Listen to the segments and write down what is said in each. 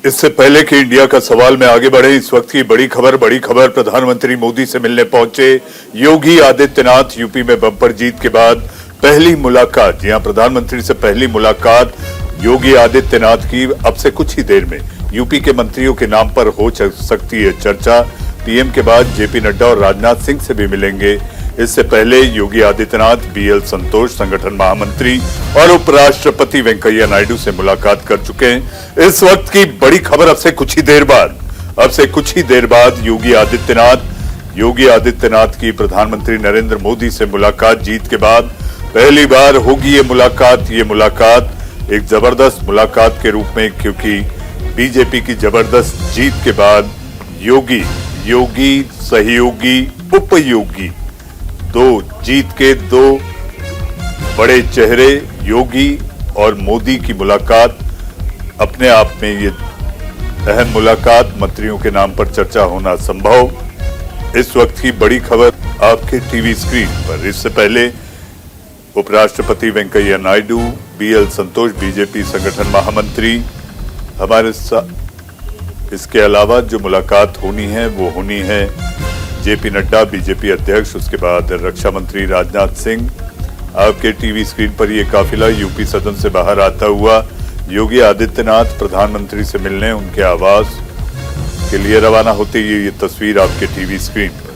इससे पहले कि इंडिया का सवाल में आगे बढ़े, इस वक्त की बड़ी खबर प्रधानमंत्री मोदी से मिलने पहुंचे योगी आदित्यनाथ। यूपी में बम्पर जीत के बाद पहली मुलाकात। जी हां, प्रधानमंत्री से पहली मुलाकात योगी आदित्यनाथ की। अब से कुछ ही देर में यूपी के मंत्रियों के नाम पर हो सकती है चर्चा। पीएम के बाद जेपी नड्डा और राजनाथ सिंह से भी मिलेंगे। इससे पहले योगी आदित्यनाथ बीएल संतोष संगठन महामंत्री और उपराष्ट्रपति वेंकैया नायडू से मुलाकात कर चुके हैं। इस वक्त की बड़ी खबर अब से कुछ ही देर बाद योगी आदित्यनाथ की प्रधानमंत्री नरेंद्र मोदी से मुलाकात। जीत के बाद पहली बार होगी ये मुलाकात एक जबरदस्त मुलाकात के रूप में, क्योंकि बीजेपी की जबरदस्त जीत के बाद योगी सहयोगी उपयोगी जीत के दो बड़े चेहरे योगी और मोदी की मुलाकात। अपने आप में ये अहम मुलाकात, मंत्रियों के नाम पर चर्चा होना संभव। इस वक्त की बड़ी खबर आपके टीवी स्क्रीन पर। इससे पहले उपराष्ट्रपति वेंकैया नायडू, बीएल संतोष बीजेपी संगठन महामंत्री हमारे साथ। इसके अलावा जो मुलाकात होनी है जेपी नड्डा बीजेपी अध्यक्ष, उसके बाद रक्षा मंत्री राजनाथ सिंह। आपके टीवी स्क्रीन पर यह काफिला यूपी सदन से बाहर आता हुआ योगी आदित्यनाथ प्रधानमंत्री से मिलने उनके आवास के लिए रवाना होते ही ये तस्वीर आपके टीवी स्क्रीन पर।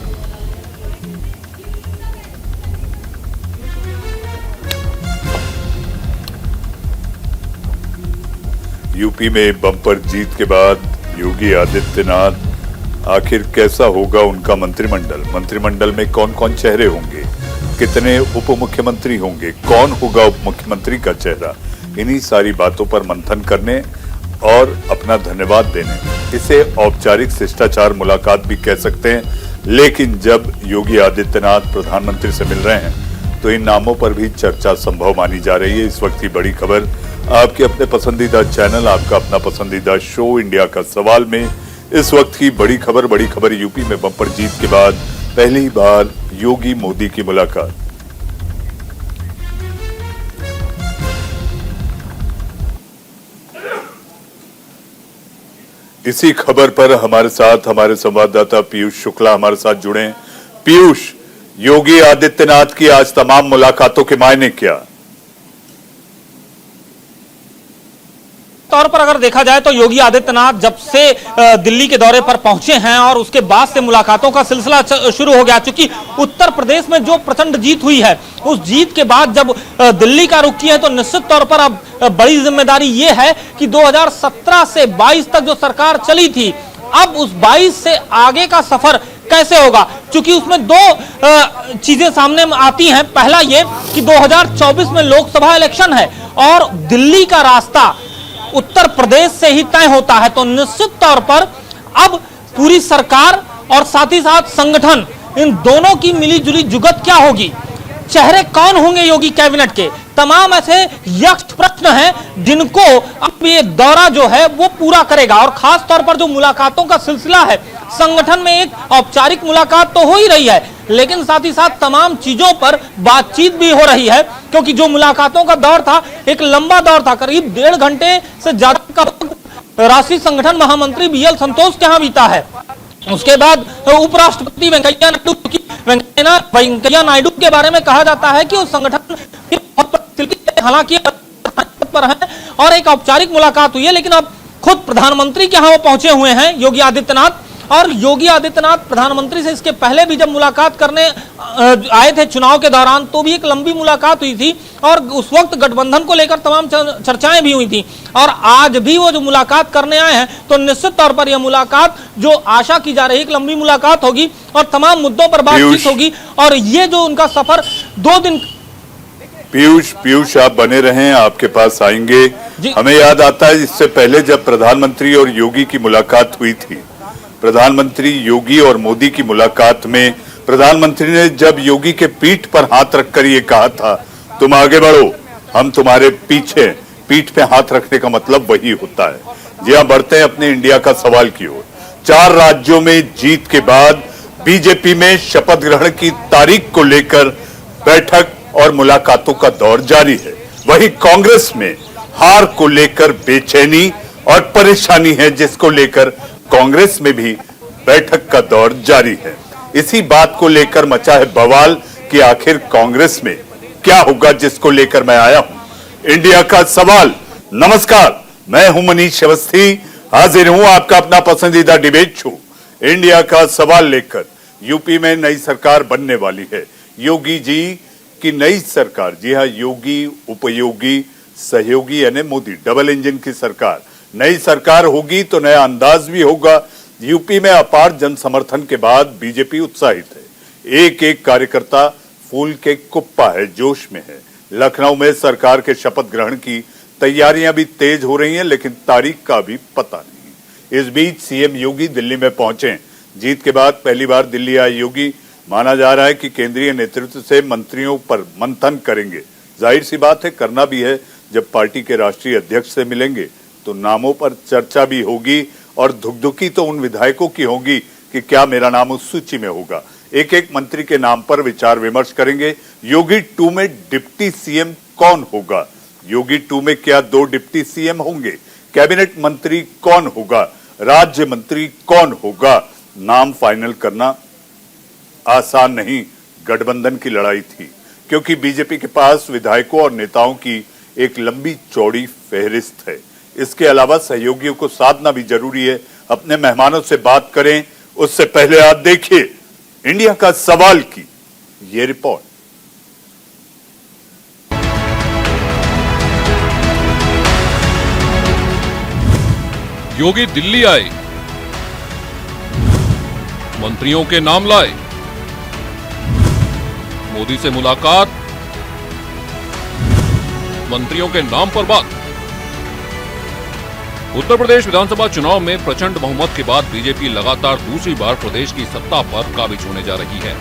यूपी में बम्पर जीत के बाद योगी आदित्यनाथ, आखिर कैसा होगा उनका मंत्रिमंडल में कौन कौन चेहरे होंगे, कितने उप मुख्यमंत्री होंगे, कौन होगा उप मुख्यमंत्री का चेहरा, इन्हीं सारी बातों पर मंथन करने और अपना धन्यवाद देने। इसे औपचारिक शिष्टाचार मुलाकात भी कह सकते हैं, लेकिन जब योगी आदित्यनाथ प्रधानमंत्री से मिल रहे हैं तो इन नामों पर भी चर्चा संभव मानी जा रही है। इस वक्त की बड़ी खबर आपके अपने पसंदीदा चैनल, आपका अपना पसंदीदा शो इंडिया का सवाल में। इस वक्त की बड़ी खबर यूपी में बम्पर जीत के बाद पहली बार योगी मोदी की मुलाकात। इसी खबर पर हमारे संवाददाता पीयूष शुक्ला हमारे साथ जुड़े। पीयूष, योगी आदित्यनाथ की आज तमाम मुलाकातों के मायने क्या? तौर पर अगर देखा जाए तो योगी आदित्यनाथ जब से दिल्ली के दौरे पर पहुंचे हैं और उसके बाद से मुलाकातों का सिलसिला शुरू हो गया, क्योंकि उत्तर प्रदेश में जो प्रचंड जीत हुई है, उस जीत के बाद जब दिल्ली का रुख किया है तो निश्चित तौर पर अब बड़ी जिम्मेदारी ये है कि 2017 से 22 तक जो सरकार चली थी, अब उस 22 से आगे का सफर कैसे होगा, क्योंकि उसमें दो चीजें सामने आती हैं। पहला ये कि 2024 में लोकसभा इलेक्शन है और दिल्ली का रास्ता उत्तर प्रदेश से ही तय होता है, तो निश्चित तौर पर अब पूरी सरकार और साथ ही साथ संगठन, इन दोनों की मिलीजुली जुगत क्या होगी, चेहरे कौन होंगे योगी कैबिनेट के, तमाम ऐसे यक्ष प्रश्न हैं जिनको अब ये दौरा जो है वो पूरा करेगा। और खास तौर पर जो मुलाकातों का सिलसिला है, संगठन में एक औपचारिक मुलाकात तो हो ही रही है, लेकिन साथ ही साथ तमाम चीजों पर बातचीत भी हो रही है, क्योंकि जो मुलाकातों का दौर था एक लंबा दौर था, करीब 1.5 घंटे से ज्यादा का राष्ट्रीय संगठन महामंत्री बीएल संतोष के यहाँ बीता है। उसके बाद उपराष्ट्रपति वेंकैया नायडू के बारे में कहा जाता है कि उस संगठन हालांकि पर है और एक औपचारिक मुलाकात हुई है, लेकिन अब खुद प्रधानमंत्री के यहाँ वो पहुंचे हुए हैं योगी आदित्यनाथ। और योगी आदित्यनाथ प्रधानमंत्री से इसके पहले भी जब मुलाकात करने आए थे चुनाव के दौरान, तो भी एक लंबी मुलाकात हुई थी और उस वक्त गठबंधन को लेकर तमाम चर्चाएं भी हुई थी। और आज भी वो जो मुलाकात करने आए हैं, तो निश्चित तौर पर यह मुलाकात जो आशा की जा रही है एक लंबी मुलाकात होगी और तमाम मुद्दों पर बातचीत होगी। और ये जो उनका सफर 2 दिन। पीयूष आप बने रहें, आपके पास आएंगे। हमें याद आता है इससे पहले जब प्रधानमंत्री और योगी की मुलाकात हुई थी, प्रधानमंत्री योगी और मोदी की मुलाकात में प्रधानमंत्री ने जब योगी के पीठ पर हाथ रखकर ये कहा था, तुम आगे बढ़ो, हम तुम्हारे पीछे। पीठ पे हाथ रखने का मतलब वही होता है। जी हाँ, बढ़ते हैं अपने इंडिया का सवाल की ओर। 4 राज्यों में जीत के बाद बीजेपी में शपथ ग्रहण की तारीख को लेकर बैठक और मुलाकातों का दौर जारी है। वहीं कांग्रेस में हार को लेकर बेचैनी और परेशानी है जिसको लेकर कांग्रेस में भी बैठक का दौर जारी है। इसी बात को लेकर मचा है बवाल कि आखिर कांग्रेस में क्या होगा, जिसको लेकर मैं आया हूं इंडिया का सवाल। नमस्कार, मैं हूं मनीष अवस्थी, हाजिर हूं आपका अपना पसंदीदा डिबेट शो इंडिया का सवाल लेकर। यूपी में नई सरकार बनने वाली है, योगी जी की नई सरकार। जी हां, योगी उपयोगी सहयोगी यानी मोदी डबल इंजन की सरकार। नई सरकार होगी तो नया अंदाज भी होगा। यूपी में अपार जन समर्थन के बाद बीजेपी उत्साहित है। एक एक कार्यकर्ता फूल के कुप्पा है, जोश में है। लखनऊ में सरकार के शपथ ग्रहण की तैयारियां भी तेज हो रही हैं, लेकिन तारीख का भी पता नहीं। इस बीच सीएम योगी दिल्ली में पहुंचे। जीत के बाद पहली बार दिल्ली आए योगी। माना जा रहा है कि केंद्रीय नेतृत्व से मंत्रियों पर मंथन करेंगे। जाहिर सी बात है, करना भी है। जब पार्टी के राष्ट्रीय अध्यक्ष से मिलेंगे तो नामों पर चर्चा भी होगी और धुकधुकी तो उन विधायकों की होगी कि क्या मेरा नाम उस सूची में होगा। एक एक मंत्री के नाम पर विचार विमर्श करेंगे। योगी 2 में डिप्टी सीएम कौन होगा? योगी 2 में क्या 2 डिप्टी सीएम होंगे? कैबिनेट मंत्री कौन होगा? राज्य मंत्री कौन होगा? नाम फाइनल करना आसान नहीं। गठबंधन की लड़ाई थी, क्योंकि बीजेपी के पास विधायकों और नेताओं की एक लंबी चौड़ी फेहरिस्त है। इसके अलावा सहयोगियों को साधना भी जरूरी है। अपने मेहमानों से बात करें उससे पहले आप देखिए इंडिया का सवाल की ये रिपोर्ट। योगी दिल्ली आए, मंत्रियों के नाम लाए, मोदी से मुलाकात, मंत्रियों के नाम पर बात। उत्तर प्रदेश विधानसभा चुनाव में प्रचंड बहुमत के बाद बीजेपी लगातार दूसरी बार प्रदेश की सत्ता पर काबिज होने जा रही है।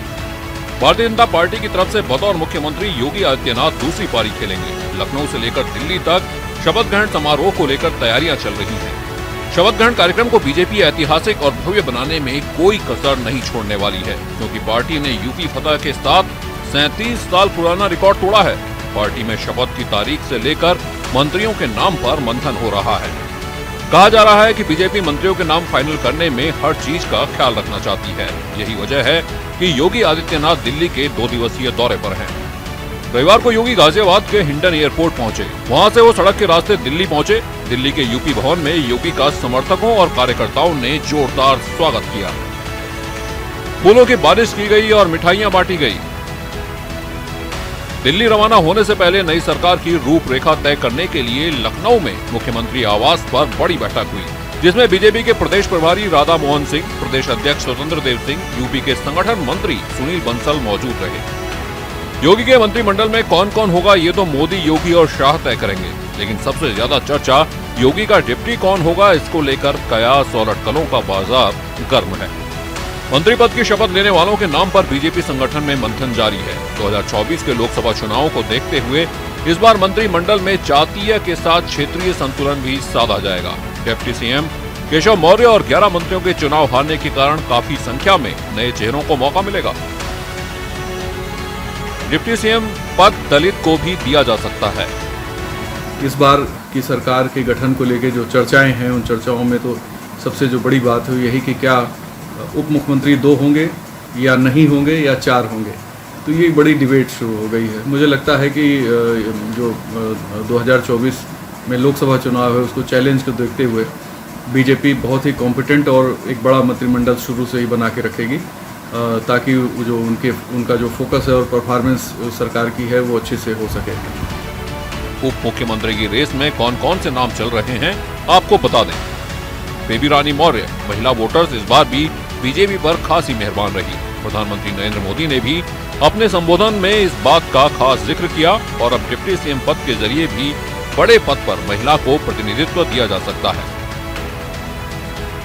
भारतीय जनता पार्टी की तरफ से बतौर मुख्यमंत्री योगी आदित्यनाथ दूसरी पारी खेलेंगे। लखनऊ से लेकर दिल्ली तक शपथ ग्रहण समारोह को लेकर तैयारियां चल रही हैं। शपथ ग्रहण कार्यक्रम को बीजेपी ऐतिहासिक और भव्य बनाने में कोई कसर नहीं छोड़ने वाली है, क्योंकि पार्टी ने यूपी फतह के साथ 37 साल पुराना रिकॉर्ड तोड़ा है। पार्टी में शपथ की तारीख से लेकर मंत्रियों के नाम पर मंथन हो रहा है। कहा जा रहा है कि बीजेपी मंत्रियों के नाम फाइनल करने में हर चीज का ख्याल रखना चाहती है। यही वजह है कि योगी आदित्यनाथ दिल्ली के 2 दिवसीय दौरे पर हैं। रविवार को योगी गाजियाबाद के हिंडन एयरपोर्ट पहुंचे। वहां से वो सड़क के रास्ते दिल्ली पहुंचे। दिल्ली के यूपी भवन में योगी का समर्थकों और कार्यकर्ताओं ने जोरदार स्वागत किया। फूलों की बारिश की गई और मिठाइयां बांटी गई। दिल्ली रवाना होने से पहले नई सरकार की रूपरेखा तय करने के लिए लखनऊ में मुख्यमंत्री आवास पर बड़ी बैठक हुई, जिसमें बीजेपी के प्रदेश प्रभारी राधा मोहन सिंह, प्रदेश अध्यक्ष स्वतंत्र देव सिंह, यूपी के संगठन मंत्री सुनील बंसल मौजूद रहे। योगी के मंत्रिमंडल में कौन कौन होगा ये तो मोदी, योगी और शाह तय करेंगे, लेकिन सबसे ज्यादा चर्चा योगी का डिप्टी कौन होगा, इसको लेकर कयास और अटकलों का बाजार गर्म है। मंत्री पद की शपथ लेने वालों के नाम पर बीजेपी संगठन में मंथन जारी है। 2024 के लोकसभा चुनावों को देखते हुए इस बार मंत्रिमंडल में जातीय के साथ क्षेत्रीय संतुलन भी साधा जाएगा। डिप्टी सीएम केशव मौर्य और 11 मंत्रियों के चुनाव हारने के कारण काफी संख्या में नए चेहरों को मौका मिलेगा। डिप्टी सीएम पद दलित को भी दिया जा सकता है। इस बार की सरकार के गठन को लेकर जो चर्चाएं हैं, उन चर्चाओं में तो सबसे जो बड़ी बात है यही कि क्या उप मुख्यमंत्री 2 होंगे या नहीं होंगे या 4 होंगे। तो ये बड़ी डिबेट शुरू हो गई है। मुझे लगता है कि जो 2024 में लोकसभा चुनाव है उसको चैलेंज को देखते हुए बीजेपी बहुत ही कॉम्पिटेंट और एक बड़ा मंत्रिमंडल शुरू से ही बना के रखेगी, ताकि जो उनका जो फोकस है और परफॉर्मेंस सरकार की है वो अच्छे से हो सके। उप मुख्यमंत्री की रेस में कौन कौन से नाम चल रहे हैं आपको बता दें। बेबी रानी मौर्य, महिला वोटर्स इस बार भी बीजेपी पर खासी मेहरबान रही। प्रधानमंत्री नरेंद्र मोदी ने भी अपने संबोधन में इस बात का खास जिक्र किया और अब डिप्टी सीएम पद के जरिए भी बड़े पद पर महिला को प्रतिनिधित्व दिया जा सकता है।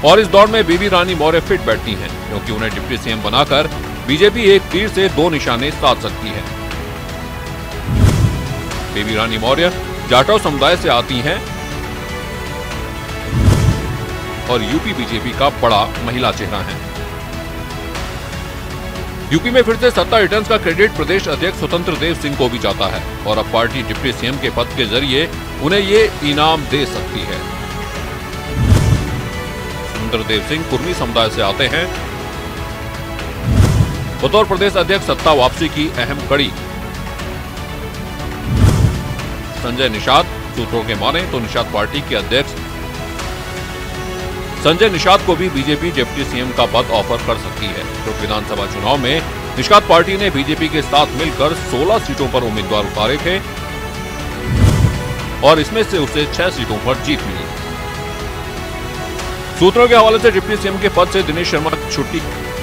और इस दौर में बेबी रानी मौर्य फिट बैठती हैं, क्योंकि उन्हें डिप्टी सीएम बनाकर बीजेपी एक तीर से 2 निशाने साध सकती है। बेबी रानी मौर्य जाटव समुदाय से आती हैं और यूपी बीजेपी का बड़ा महिला चेहरा है। यूपी में फिर से सत्ता रिटर्न्स का क्रेडिट प्रदेश अध्यक्ष स्वतंत्र देव सिंह को भी जाता है और अब पार्टी डिप्टी सीएम के पद के जरिए उन्हें ये इनाम दे सकती है। इंद्रदेव सिंह कुर्मी समुदाय से आते हैं। बतौर प्रदेश अध्यक्ष सत्ता वापसी की अहम कड़ी। संजय निषाद, सूत्रों के माने तो निषाद पार्टी के अध्यक्ष संजय निषाद को भी बीजेपी डिप्टी सीएम का पद ऑफर कर सकती है। तो विधानसभा चुनाव में निषाद पार्टी ने बीजेपी के साथ मिलकर 16 सीटों पर उम्मीदवार उतारे थे और इसमें से उसे 6 सीटों पर जीत मिली। सूत्रों के हवाले से डिप्टी सीएम के पद से दिनेश शर्मा की छुट्टी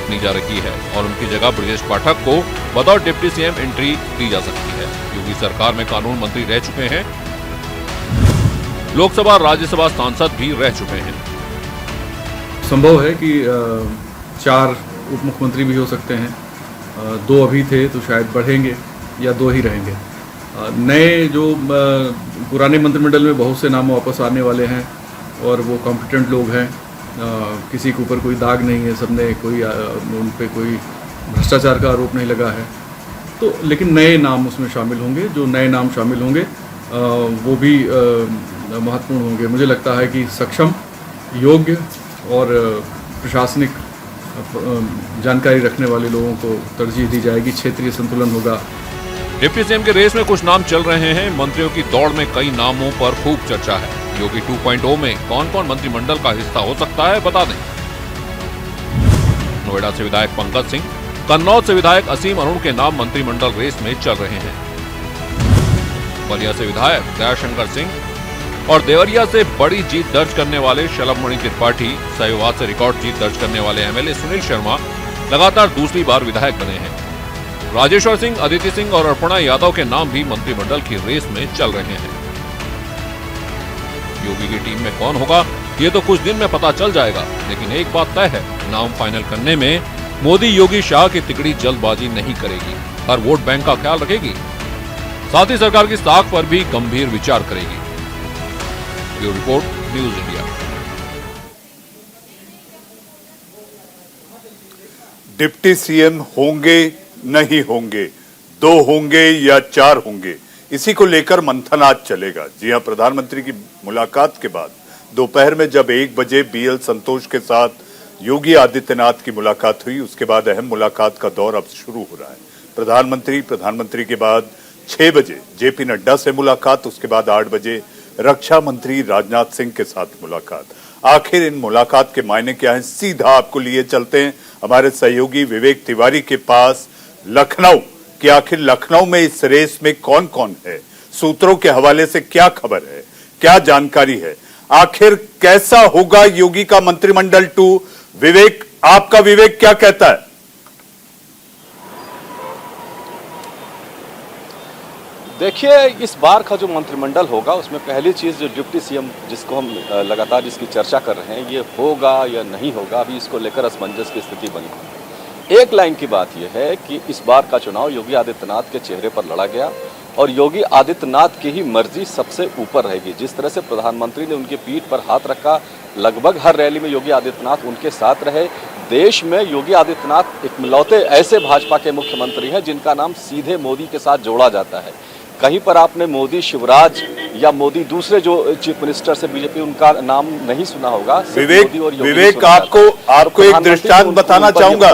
दी जा रही है और उनकी जगह ब्रजेश पाठक को बतौर डिप्टी सीएम एंट्री दी जा सकती है। योगी सरकार में कानून मंत्री रह चुके हैं, लोकसभा राज्यसभा सांसद भी रह चुके हैं। संभव है कि 4 उप मुख्यमंत्री भी हो सकते हैं, 2 अभी थे तो शायद बढ़ेंगे या 2 ही रहेंगे। नए जो पुराने मंत्रिमंडल में बहुत से नाम वापस आने वाले हैं और वो कॉम्पिटेंट लोग हैं, किसी के ऊपर कोई दाग नहीं है, सबने उन पे कोई भ्रष्टाचार का आरोप नहीं लगा है। तो लेकिन नए नाम उसमें शामिल होंगे, जो नए नाम शामिल होंगे वो भी महत्वपूर्ण होंगे। मुझे लगता है कि सक्षम, योग्य और प्रशासनिक जानकारी रखने वाले लोगों को तरजीह दी जाएगी, क्षेत्रीय संतुलन होगा। डिप्टी सीएम के रेस में कुछ नाम चल रहे हैं। मंत्रियों की दौड़ में कई नामों पर खूब चर्चा है। योगी 2.0 में कौन कौन मंत्रिमंडल का हिस्सा हो सकता है, बता दें। नोएडा से विधायक पंकज सिंह, कन्नौज से विधायक असीम अरुण के नाम मंत्रिमंडल रेस में चल रहे हैं। बलिया से विधायक दयाशंकर सिंह और देवरिया से बड़ी जीत दर्ज करने वाले शलभमणि त्रिपाठी, साहिवाल से रिकॉर्ड जीत दर्ज करने वाले एमएलए सुनील शर्मा लगातार दूसरी बार विधायक बने हैं। राजेश्वर सिंह, अदिति सिंह और अर्पणा यादव के नाम भी मंत्रिमंडल की रेस में चल रहे हैं। योगी की टीम में कौन होगा ये तो कुछ दिन में पता चल जाएगा, लेकिन एक बात तय है, नाम फाइनल करने में मोदी योगी शाह की तिकड़ी जल्दबाजी नहीं करेगी, हर वोट बैंक का ख्याल रखेगी, साथ ही सरकार की साख पर भी गंभीर विचार करेगी। Bureau report, news India. Deputy CM होंगे नहीं होंगे, 2 होंगे या 4 होंगे, इसी को लेकर मंथन आज चलेगा। जी हां, प्रधानमंत्री की मुलाकात के बाद दोपहर में जब 1 बजे बीएल संतोष के साथ योगी आदित्यनाथ की मुलाकात हुई, उसके बाद अहम मुलाकात का दौर अब शुरू हो रहा है। प्रधानमंत्री के बाद 6 बजे जेपी नड्डा से मुलाकात, उसके बाद 8 बजे रक्षा मंत्री राजनाथ सिंह के साथ मुलाकात। आखिर इन मुलाकात के मायने क्या हैं, सीधा आपको लिए चलते हैं हमारे सहयोगी विवेक तिवारी के पास लखनऊ, कि आखिर लखनऊ में इस रेस में कौन कौन है, सूत्रों के हवाले से क्या खबर है, क्या जानकारी है, आखिर कैसा होगा योगी का मंत्रिमंडल 2। विवेक, आपका विवेक क्या कहता है? देखिए, इस बार का जो मंत्रिमंडल होगा उसमें पहली चीज जो डिप्टी सीएम जिसको हम लगातार जिसकी चर्चा कर रहे हैं, ये होगा या नहीं होगा, अभी इसको लेकर असमंजस की स्थिति बनी है। एक लाइन की बात यह है कि इस बार का चुनाव योगी आदित्यनाथ के चेहरे पर लड़ा गया और योगी आदित्यनाथ की ही मर्जी सबसे ऊपर रहेगी। जिस तरह से प्रधानमंत्री ने उनकी पीठ पर हाथ रखा, लगभग हर रैली में योगी आदित्यनाथ उनके साथ रहे। देश में योगी आदित्यनाथ इकलौते ऐसे भाजपा के मुख्यमंत्री हैं जिनका नाम सीधे मोदी के साथ जोड़ा जाता है। कहीं पर आपने मोदी शिवराज या मोदी दूसरे जो चीफ मिनिस्टर से बीजेपी उनका नाम नहीं सुना होगा। विवेक आपको एक दृष्टांत बताना चाहूंगा।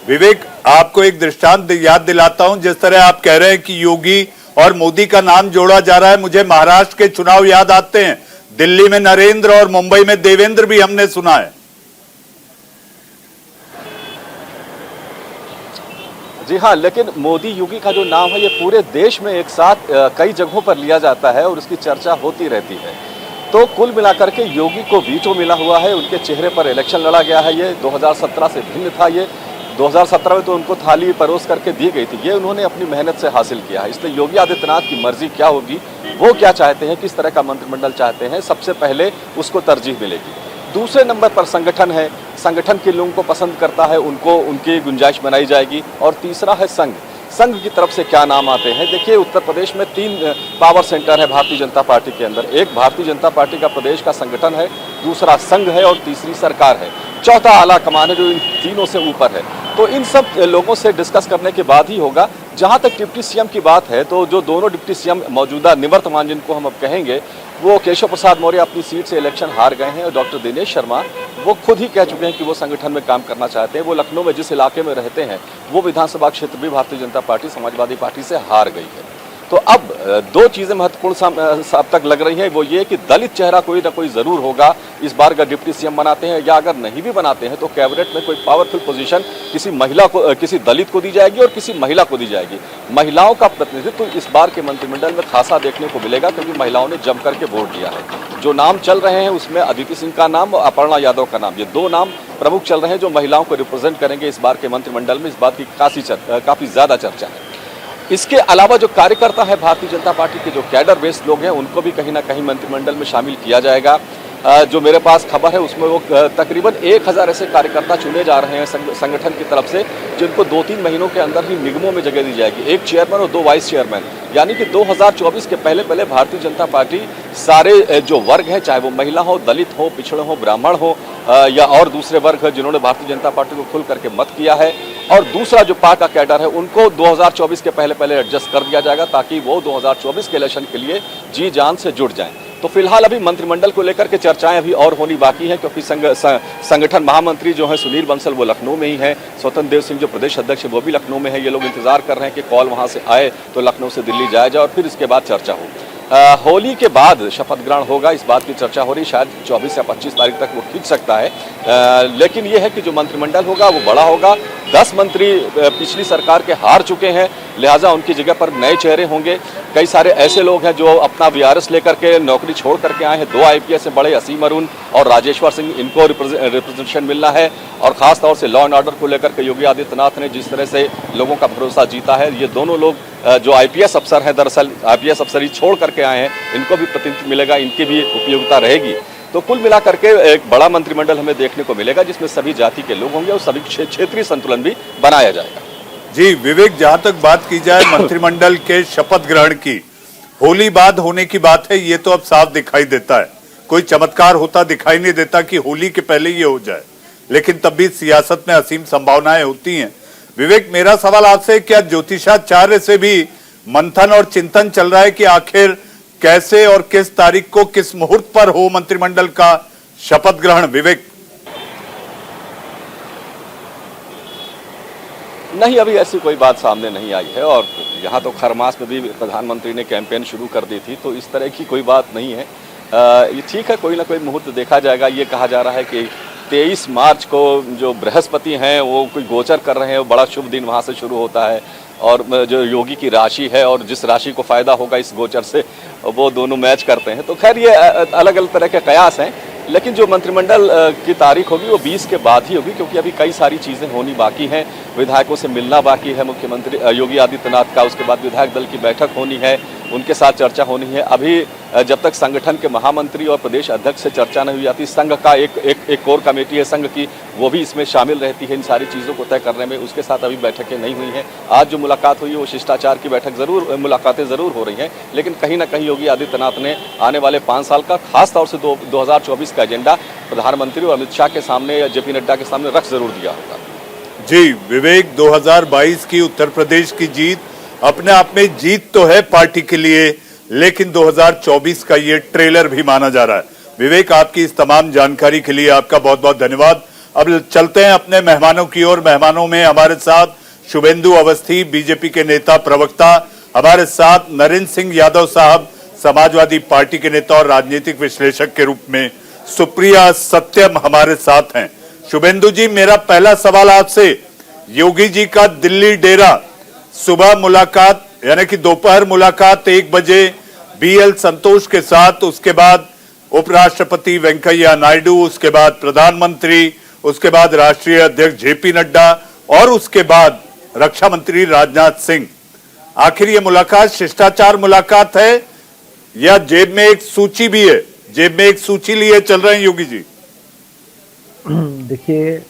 विवेक आपको एक दृष्टांत याद दिलाता हूं। जिस तरह आप कह रहे हैं कि योगी और मोदी का नाम जोड़ा जा रहा है, मुझे महाराष्ट्र के चुनाव याद आते हैं। दिल्ली में नरेंद्र और मुंबई में देवेंद्र भी हमने सुना है। जी हाँ, लेकिन मोदी योगी का जो नाम है ये पूरे देश में एक साथ कई जगहों पर लिया जाता है और उसकी चर्चा होती रहती है। तो कुल मिलाकर के योगी को वीटो मिला हुआ है, उनके चेहरे पर इलेक्शन लड़ा गया है। ये 2017 से भिन्न था। ये 2017 में तो उनको थाली परोस करके दी गई थी, ये उन्होंने अपनी मेहनत से हासिल किया है। इसलिए योगी आदित्यनाथ की मर्जी क्या होगी, वो क्या चाहते हैं, किस तरह का मंत्रिमंडल चाहते हैं, सबसे पहले उसको तरजीह मिलेगी। दूसरे नंबर पर संगठन है, संगठन के लोगों को पसंद करता है, उनको उनकी गुंजाइश बनाई जाएगी। और तीसरा है संघ, संघ की तरफ से क्या नाम आते हैं। देखिए, उत्तर प्रदेश में 3 पावर सेंटर है भारतीय जनता पार्टी के अंदर। एक भारतीय जनता पार्टी का प्रदेश का संगठन है, दूसरा संघ है और तीसरी सरकार है। चौथा आला कमान है जो इन तीनों से ऊपर है। तो इन सब लोगों से डिस्कस करने के बाद ही होगा जहां तक डिप्टी सीएम की बात है तो जो दोनों डिप्टी सीएम मौजूदा निवर्तमान जिनको हम अब कहेंगे, वो केशव प्रसाद मौर्य अपनी सीट से इलेक्शन हार गए हैं और डॉक्टर दिनेश शर्मा वो खुद ही कह चुके हैं कि वो संगठन में काम करना चाहते हैं। वो लखनऊ में जिस इलाके में रहते हैं वो विधानसभा क्षेत्र भी भारतीय जनता पार्टी समाजवादी पार्टी से हार गई है। तो अब दो चीजें महत्वपूर्ण अब तक लग रही हैं, वो ये कि दलित चेहरा कोई ना कोई जरूर होगा इस बार का डिप्टी सीएम बनाते हैं, या अगर नहीं भी बनाते हैं तो कैबिनेट में कोई पावरफुल पोजीशन किसी महिला को, किसी दलित को दी जाएगी और किसी महिला को दी जाएगी। महिलाओं का प्रतिनिधित्व इस बार के मंत्रिमंडल में खासा देखने को मिलेगा, क्योंकि महिलाओं ने जम करके वोट दिया है। जो नाम चल रहे हैं उसमें अदिति सिंह का नाम और अपर्णा यादव का नाम, ये दो नाम प्रमुख चल रहे हैं जो महिलाओं को रिप्रेजेंट करेंगे इस बार के मंत्रिमंडल में। इस बात की काफी ज्यादा चर्चा है। इसके अलावा जो कार्यकर्ता है भारतीय जनता पार्टी के, जो कैडर बेस्ड लोग हैं, उनको भी कहीं ना कहीं मंत्रिमंडल में शामिल किया जाएगा। जो मेरे पास खबर है उसमें वो तकरीबन 1000 ऐसे कार्यकर्ता चुने जा रहे हैं संगठन की तरफ से, जिनको 2-3 महीनों के अंदर ही निगमों में जगह दी जाएगी, 1 चेयरमैन और 2 वाइस चेयरमैन। यानी कि 2024 के पहले भारतीय जनता पार्टी सारे जो वर्ग हैं, चाहे वो महिला हो, दलित हो, पिछड़े हो, ब्राह्मण हो या और दूसरे वर्ग जिन्होंने भारतीय जनता पार्टी को खुल करके मत किया है, और दूसरा जो पा का कैडर है, उनको 2024 के पहले एडजस्ट कर दिया जाएगा ताकि वो 2024 के इलेक्शन के लिए जी जान से जुड़ जाएं। तो फिलहाल अभी मंत्रिमंडल को लेकर के चर्चाएं अभी और होनी बाकी हैं, क्योंकि संगठन महामंत्री जो है सुनील बंसल वो लखनऊ में ही है, स्वतंत्र देव सिंह जो प्रदेश अध्यक्ष है वो भी लखनऊ में है। ये लोग इंतजार कर रहे हैं कि कॉल वहां से आए तो लखनऊ से दिल्ली जाया जाए और फिर इसके बाद चर्चा हो। होली के बाद शपथ ग्रहण होगा, इस बात की चर्चा हो रही, शायद 24 या 25 तारीख तक वो खींच सकता है। लेकिन ये है कि जो मंत्रिमंडल होगा वो बड़ा होगा। 10 मंत्री पिछली सरकार के हार चुके हैं, लिहाजा उनकी जगह पर नए चेहरे होंगे। कई सारे ऐसे लोग हैं जो अपना वीआरएस लेकर के नौकरी छोड़ करके आए हैं। 2 IPS से बड़े असीम अरुण और राजेश्वर सिंह, इनको रिप्रेजेंटेशन मिलना है। और खास तौर से लॉ एंड ऑर्डर को लेकर के योगी आदित्यनाथ ने जिस तरह से लोगों का भरोसा जीता है, ये दोनों लोग जो IPS अफसर हैं, दरअसल IPS अफसर ही छोड़ करके आए हैं, इनको भी प्रतिनिधित्व मिलेगा, इनकी भी उपयोगिता रहेगी। तो कुल मिलाकर के एक बड़ा मंत्रिमंडल हमें देखने को मिलेगा, जिसमें सभी जाति के लोग होंगे और सभी क्षेत्रीय संतुलन भी बनाया जाएगा। जी विवेक, जहां तक बात की जाए मंत्रिमंडल के शपथ ग्रहण की, होली बाद होने की बात है, ये तो अब साफ दिखाई देता है। कोई चमत्कार होता दिखाई नहीं देता कि होली के पहले ये हो जाए, लेकिन तब भी सियासत में असीम संभावनाएं होती हैं। विवेक, मेरा सवाल आपसे, क्या ज्योतिषाचार्य से भी मंथन और चिंतन चल रहा है कि आखिर कैसे और किस तारीख को, किस मुहूर्त पर हो मंत्रिमंडल का शपथ ग्रहण? विवेक, नहीं, अभी ऐसी कोई बात सामने नहीं आई है। और यहाँ तो खरमास में भी प्रधानमंत्री ने कैंपेन शुरू कर दी थी, तो इस तरह की कोई बात नहीं है। ये ठीक है, कोई ना कोई मुहूर्त देखा जाएगा। ये कहा जा रहा है कि 23 मार्च को जो बृहस्पति हैं वो कोई गोचर कर रहे हैं, वो बड़ा शुभ दिन वहाँ से शुरू होता है। और जो योगी की राशि है और जिस राशि को फायदा होगा इस गोचर से, वो दोनों मैच करते हैं। तो खैर ये अलग अलग तरह के कयास हैं, लेकिन जो मंत्रिमंडल की तारीख होगी वो 20 के बाद ही होगी, क्योंकि अभी कई सारी चीज़ें होनी बाकी हैं। विधायकों से मिलना बाकी है मुख्यमंत्री योगी आदित्यनाथ का, उसके बाद विधायक दल की बैठक होनी है, उनके साथ चर्चा होनी है। अभी जब तक संगठन के महामंत्री और प्रदेश अध्यक्ष से चर्चा नहीं हुई जाती, संघ का एक कोर कमेटी है संघ की, वो भी इसमें शामिल रहती है इन सारी चीज़ों को तय करने में। उसके साथ अभी बैठकें नहीं हुई हैं। आज जो मुलाकात हुई है वो शिष्टाचार की मुलाकातें ज़रूर हो रही हैं, लेकिन कहीं ना कहीं योगी आदित्यनाथ ने आने वाले 5 साल का, खास तौर से 2024 का एजेंडा प्रधानमंत्री और अमित शाह के सामने या JP नड्डा के सामने रख जरूर दिया होगा। जी विवेक, 2022 की उत्तर प्रदेश की जीत अपने आप में जीत तो है पार्टी के लिए, लेकिन 2024 का ये ट्रेलर भी माना जा रहा है। विवेक, आपकी इस तमाम जानकारी के लिए आपका बहुत बहुत धन्यवाद। अब चलते हैं अपने मेहमानों की ओर। मेहमानों में हमारे साथ शुभेंदु अवस्थी, बीजेपी के नेता प्रवक्ता, हमारे साथ नरेंद्र सिंह यादव साहब, समाजवादी पार्टी के नेता और राजनीतिक विश्लेषक के रूप में सुप्रिया सत्यम हमारे साथ हैं। शुभेंदु जी, मेरा पहला सवाल आपसे, योगी जी का दिल्ली डेरा, सुबह मुलाकात यानी कि दोपहर मुलाकात 1 बजे BL संतोष के साथ, उसके बाद उपराष्ट्रपति वेंकैया नायडू, उसके बाद प्रधानमंत्री, उसके बाद राष्ट्रीय अध्यक्ष JP नड्डा और उसके बाद रक्षा मंत्री राजनाथ सिंह। आखिर ये मुलाकात शिष्टाचार मुलाकात है या जेब में एक सूची भी है? जेब में एक सूची लिए चल रहे हैं योगी जी? देखिए,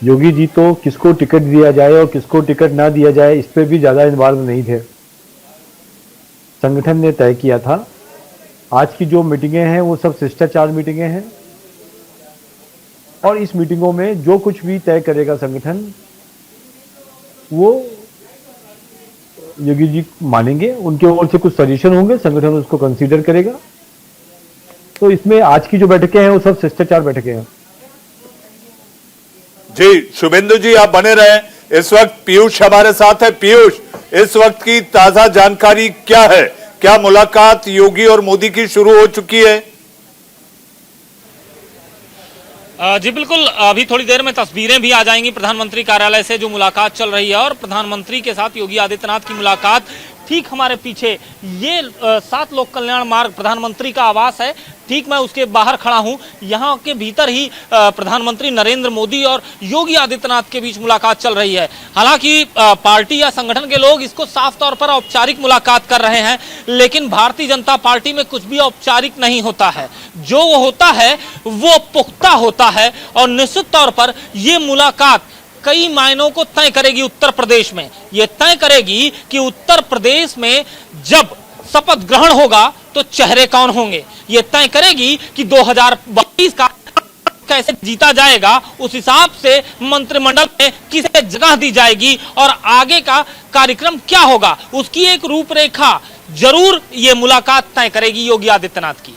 योगी जी तो किसको टिकट दिया जाए और किसको टिकट ना दिया जाए इस पे भी ज्यादा इन्वॉल्व नहीं थे। संगठन ने तय किया था। आज की जो मीटिंगें हैं वो सब शिष्टाचार मीटिंगें हैं, और इस मीटिंगों में जो कुछ भी तय करेगा संगठन वो योगी जी मानेंगे, उनके ओर से कुछ सजेशन होंगे, संगठन उसको कंसीडर करेगा। तो इसमें आज की जो बैठकें हैं वो सब शिष्टाचार बैठकें हैं। जी शुभेंदु जी आप बने रहें। इस वक्त पीयूष हमारे साथ है। पीयूष, इस वक्त की ताजा जानकारी क्या है? क्या मुलाकात योगी और मोदी की शुरू हो चुकी है? जी बिल्कुल, अभी थोड़ी देर में तस्वीरें भी आ जाएंगी प्रधानमंत्री कार्यालय से जो मुलाकात चल रही है, और प्रधानमंत्री के साथ योगी आदित्यनाथ की मुलाकात ठीक हमारे पीछे ये 7 लोक कल्याण मार्ग प्रधानमंत्री का आवास है, ठीक मैं उसके बाहर खड़ा हूं। यहां के भीतर ही प्रधानमंत्री नरेंद्र मोदी और योगी आदित्यनाथ के बीच मुलाकात चल रही है। हालांकि पार्टी या संगठन के लोग इसको साफ तौर पर औपचारिक मुलाकात कर रहे हैं, लेकिन भारतीय जनता पार्टी में कुछ भी औपचारिक नहीं होता है। जो होता है वो पुख्ता होता है, और निश्चित तौर पर यह मुलाकात कई मायनों को तय करेगी उत्तर प्रदेश में। यह तय करेगी कि उत्तर प्रदेश में जब शपथ ग्रहण होगा तो चेहरे कौन होंगे। यह तय करेगी कि 2022 का कैसे जीता जाएगा, उस हिसाब से मंत्रिमंडल में किसे जगह दी जाएगी और आगे का कार्यक्रम क्या होगा, उसकी एक रूपरेखा जरूर ये मुलाकात तय करेगी योगी आदित्यनाथ की।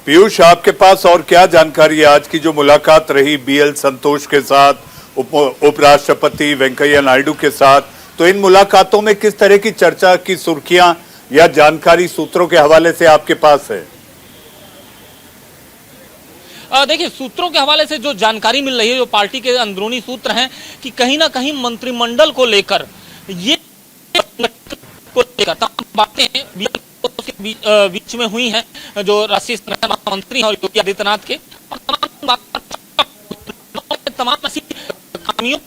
पीयूष, आपके पास और क्या जानकारी है? आज की जो मुलाकात रही BL संतोष के साथ, उपराष्ट्रपति वेंकैया नायडू के साथ, तो इन मुलाकातों में किस तरह की चर्चा की सुर्खियां या जानकारी सूत्रों के हवाले से आपके पास है? देखिए, सूत्रों के हवाले से जो जानकारी मिल रही है, जो पार्टी के अंदरूनी सूत्र हैं, कि कहीं ना कहीं मंत्रिमंडल को लेकर तमाम बातें बीच में हुई हैं, जो राष्ट्रीय संगठन महामंत्री और योगी आदित्यनाथ के, तमाम ऐसी खामियों।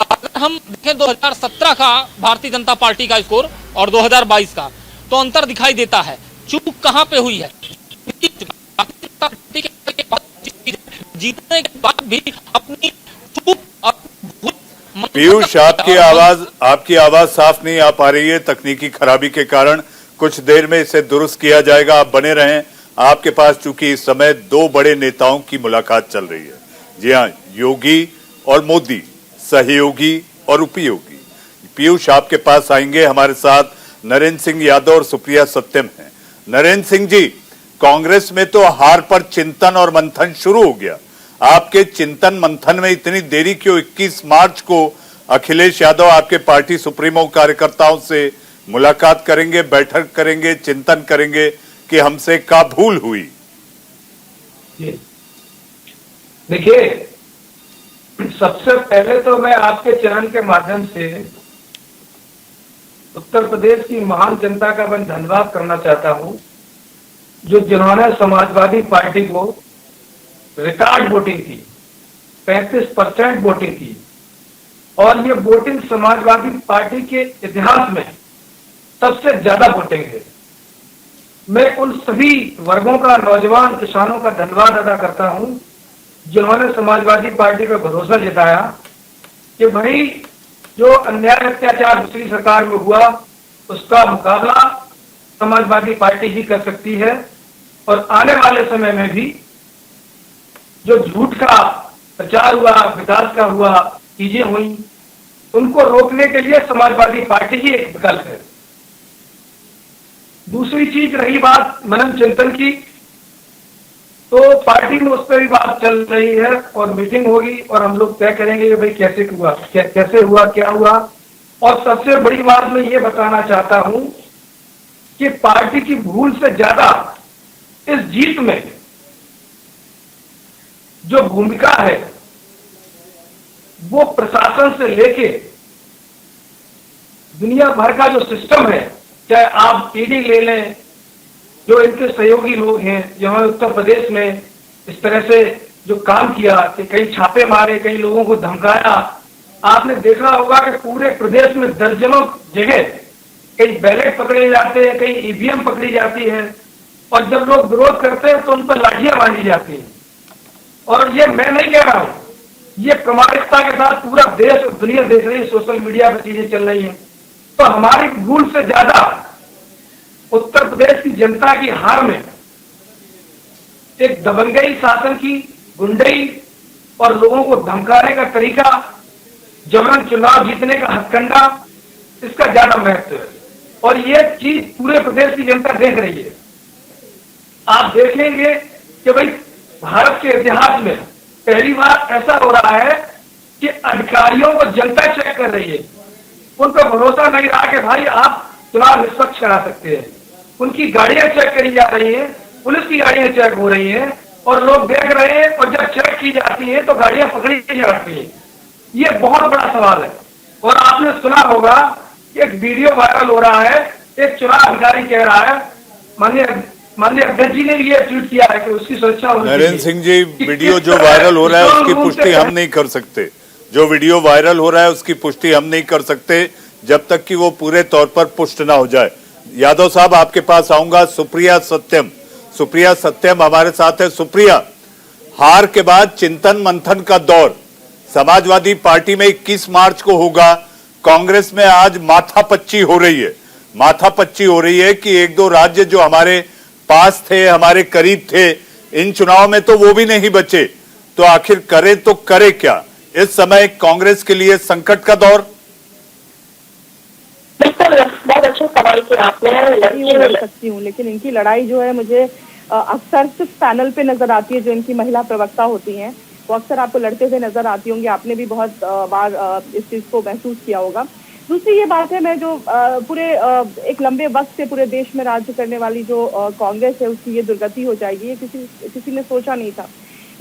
अगर हम देखें 2017 का भारतीय जनता पार्टी का स्कोर और 2022 का, तो अंतर दिखाई देता है। चूक कहां पे हुई है? जीतने के बाद भी अपनी चूक। पीयूष, आपकी आवाज साफ नहीं आ पा रही है तकनीकी खराबी के कारण। कुछ देर में इसे दुरुस्त किया जाएगा, आप बने रहें। आपके पास चूंकि इस समय 2 बड़े नेताओं की मुलाकात चल रही है। जी हाँ, योगी और मोदी, सहयोगी और उपयोगी। पीयूष, आपके पास आएंगे। हमारे साथ नरेंद्र सिंह यादव और सुप्रिया सत्यम हैं। नरेंद्र सिंह जी, कांग्रेस में तो हार पर चिंतन और मंथन शुरू हो गया। आपके चिंतन मंथन में इतनी देरी क्यों? 21 मार्च को अखिलेश यादव आपके पार्टी सुप्रीमो कार्यकर्ताओं से मुलाकात करेंगे, बैठक करेंगे, चिंतन करेंगे कि हमसे क्या भूल हुई? देखिए, सबसे पहले तो मैं आपके चैनल के माध्यम से उत्तर प्रदेश की महान जनता का मैं धन्यवाद करना चाहता हूं, जो जिन्होंने समाजवादी पार्टी को रिकॉर्ड वोटिंग की, 35% वोटिंग की, और ये वोटिंग समाजवादी पार्टी के इतिहास में सबसे ज्यादा वोटिंग है। मैं उन सभी वर्गों का, नौजवान किसानों का धन्यवाद अदा करता हूं जिन्होंने समाजवादी पार्टी पर भरोसा जताया कि भाई जो अन्याय अत्याचार दूसरी सरकार में हुआ उसका मुकाबला समाजवादी पार्टी ही कर सकती है, और आने वाले समय में भी जो झूठ का प्रचार हुआ, विकास का हुआ, चीजें हुई, उनको रोकने के लिए समाजवादी पार्टी ही एक विकल्प है। दूसरी चीज रही बात मनन चिंतन की, तो पार्टी में उस पर भी बात चल रही है और मीटिंग होगी और हम लोग तय करेंगे कि भाई कैसे हुआ, क्या हुआ। और सबसे बड़ी बात मैं ये बताना चाहता हूं कि पार्टी की भूल से ज्यादा इस जीत में जो भूमिका है वो प्रशासन से लेके दुनिया भर का जो सिस्टम है, चाहे आप ईडी ले लें, जो इनके सहयोगी लोग हैं, जिन्होंने उत्तर प्रदेश में इस तरह से जो काम किया कि कई छापे मारे, कई लोगों को धमकाया। आपने देखा होगा कि पूरे प्रदेश में दर्जनों जगह कई बैलेट पकड़े जाते हैं, कई ईवीएम पकड़ी जाती है, और जब लोग विरोध करते हैं तो उन पर लाठियां बांधी जाती हैं। और ये मैं नहीं कह रहा हूं, ये प्रामाणिकता के साथ पूरा देश और दुनिया देख रही है, सोशल मीडिया पर चीजें चल रही हैं। तो हमारी भूल से ज्यादा उत्तर प्रदेश की जनता की हार में एक दबंगई शासन की, गुंडई और लोगों को धमकाने का तरीका, जबरन चुनाव जीतने का हथकंडा, इसका ज्यादा महत्व है और ये चीज पूरे प्रदेश की जनता देख रही है। आप देखेंगे कि भाई भारत के इतिहास में पहली बार ऐसा हो रहा है कि अधिकारियों को जनता चेक कर रही है। उनको भरोसा नहीं रहा कि भाई आप चुनाव निष्पक्ष करा सकते हैं। उनकी गाड़ियां चेक करी जा रही हैं, पुलिस की गाड़ियां चेक हो रही हैं और लोग देख रहे हैं और जब चेक की जाती है तो गाड़ियां पकड़ी जाती हैं। ये बहुत बड़ा सवाल है। और आपने सुना होगा कि एक वीडियो वायरल हो रहा है, एक चुनाव अधिकारी कह रहा है, माननीय अध्यक्ष जी ने ये ट्वीट किया है कि उसकी सुरक्षा नरेंद्र सिंह जी, वीडियो जो वायरल हो रहा है उसकी पुष्टि हम नहीं कर सकते। जो वीडियो वायरल हो रहा है उसकी पुष्टि हम नहीं कर सकते जब तक कि वो पूरे तौर पर पुष्ट ना हो जाए। यादव साहब, आपके पास आऊंगा। सुप्रिया सत्यम हमारे साथ है। सुप्रिया, हार के बाद चिंतन मंथन का दौर समाजवादी पार्टी में 21 मार्च को होगा। कांग्रेस में आज माथापच्ची हो रही है कि एक दो राज्य जो हमारे पास थे, हमारे करीब थे, इन चुनाव में तो वो भी नहीं बचे। तो आखिर करे तो करे क्या? इस समय कांग्रेस के लिए संकट का दौर। बिल्कुल, बहुत अच्छा सवाल किया आपने। लड़ सकती हूँ, लेकिन इनकी लड़ाई जो है मुझे अक्सर सिर्फ पैनल पे नजर आती है। जो इनकी महिला प्रवक्ता होती हैं वो अक्सर आपको लड़ते हुए नजर आती होंगी। आपने भी बहुत बार इस चीज को महसूस किया होगा। दूसरी ये बात है, मैं जो पूरे एक लंबे वक्त से पूरे देश में राज्य करने वाली जो कांग्रेस है उसकी ये दुर्गति हो जाएगी, ये किसी ने सोचा नहीं था।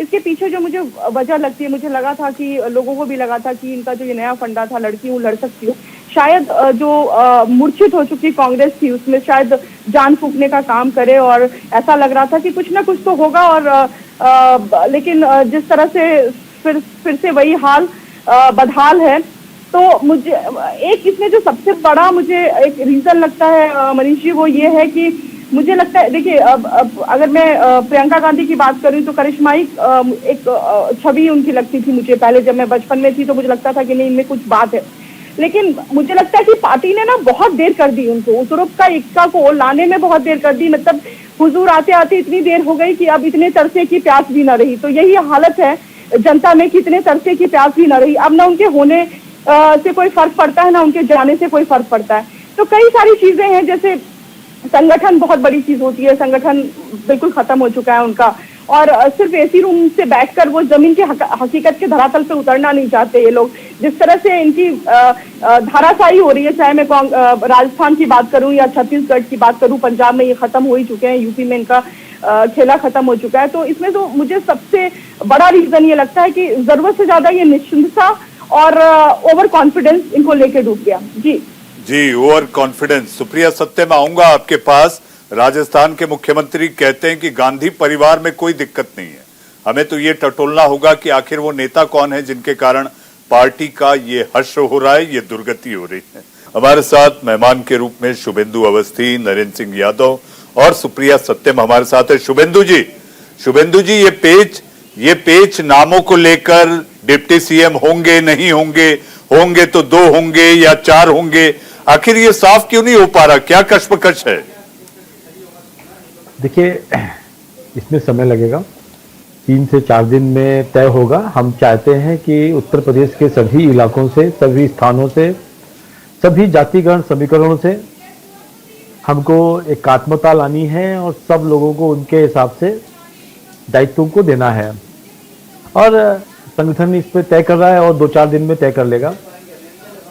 इसके पीछे जो मुझे वजह लगती है, मुझे लगा था कि लोगों को भी लगा था कि इनका जो ये नया फंडा था, लड़की हूँ लड़ सकती हूँ, शायद जो मूर्छित हो चुकी कांग्रेस थी उसमें शायद जान फूंकने का काम करे। और ऐसा लग रहा था कि कुछ ना कुछ तो होगा। और लेकिन जिस तरह से फिर से वही हाल बदहाल है। तो मुझे एक इसमें जो सबसे बड़ा मुझे एक रीजन लगता है मनीष जी, वो ये है कि मुझे लगता है, देखिए अब अगर मैं प्रियंका गांधी की बात करूं तो करिश्माई एक छवि उनकी लगती थी मुझे। पहले जब मैं बचपन में थी तो मुझे लगता था कि नहीं, इनमें कुछ बात है। लेकिन मुझे लगता है कि पार्टी ने ना बहुत देर कर दी उनको, उस ग्रुप का इक्का को लाने में बहुत देर कर दी। मतलब हुजूर आते आते इतनी देर हो गई कि अब इतने तरसे की प्यास भी ना रही। तो यही हालत है जनता में कि इतने तरसे की प्यास भी ना रही। अब ना उनके होने से कोई फर्क पड़ता है, ना उनके जाने से कोई फर्क पड़ता है। तो कई सारी चीजें हैं, जैसे संगठन बहुत बड़ी चीज होती है। संगठन बिल्कुल खत्म हो चुका है उनका। और सिर्फ एसी रूम से बैठकर वो जमीन के हकीकत के धरातल पे उतरना नहीं चाहते ये लोग। जिस तरह से इनकी धाराशाही हो रही है, चाहे मैं राजस्थान की बात करूं या छत्तीसगढ़ की बात करूं, पंजाब में ये खत्म हो ही चुके हैं, यूपी में इनका खेला खत्म हो चुका है। तो इसमें तो मुझे सबसे बड़ा रीजन ये लगता है कि जरूरत से ज्यादा ये निश्चिंतता और ओवर कॉन्फिडेंस इनको लेके डूब गया। जी, ओवर कॉन्फिडेंस। सुप्रिया सत्यम, आऊंगा आपके पास। राजस्थान के मुख्यमंत्री कहते हैं कि गांधी परिवार में कोई दिक्कत नहीं है। हमें तो ये टटोलना होगा कि आखिर वो नेता कौन है जिनके कारण पार्टी का ये हर्ष हो रहा है, ये दुर्गति हो रही है। हमारे साथ मेहमान के रूप में शुभेंदु अवस्थी, नरेंद्र सिंह यादव और सुप्रिया सत्यम हमारे साथ है। शुभेंदु जी, ये पेच नामों को लेकर डिप्टी सीएम होंगे नहीं होंगे तो 2 होंगे या 4 होंगे, आखिर ये साफ क्यों नहीं हो पा रहा? क्या कश्मकश है? देखिए, इसमें समय लगेगा, 3 से 4 दिन में तय होगा। हम चाहते हैं कि उत्तर प्रदेश के सभी इलाकों से, सभी स्थानों से, सभी जातिगण समीकरणों से हमको एकात्मता लानी है और सब लोगों को उनके हिसाब से दायित्वों को देना है। और संगठन इस पे तय कर रहा है और 2-4 दिन में तय कर लेगा।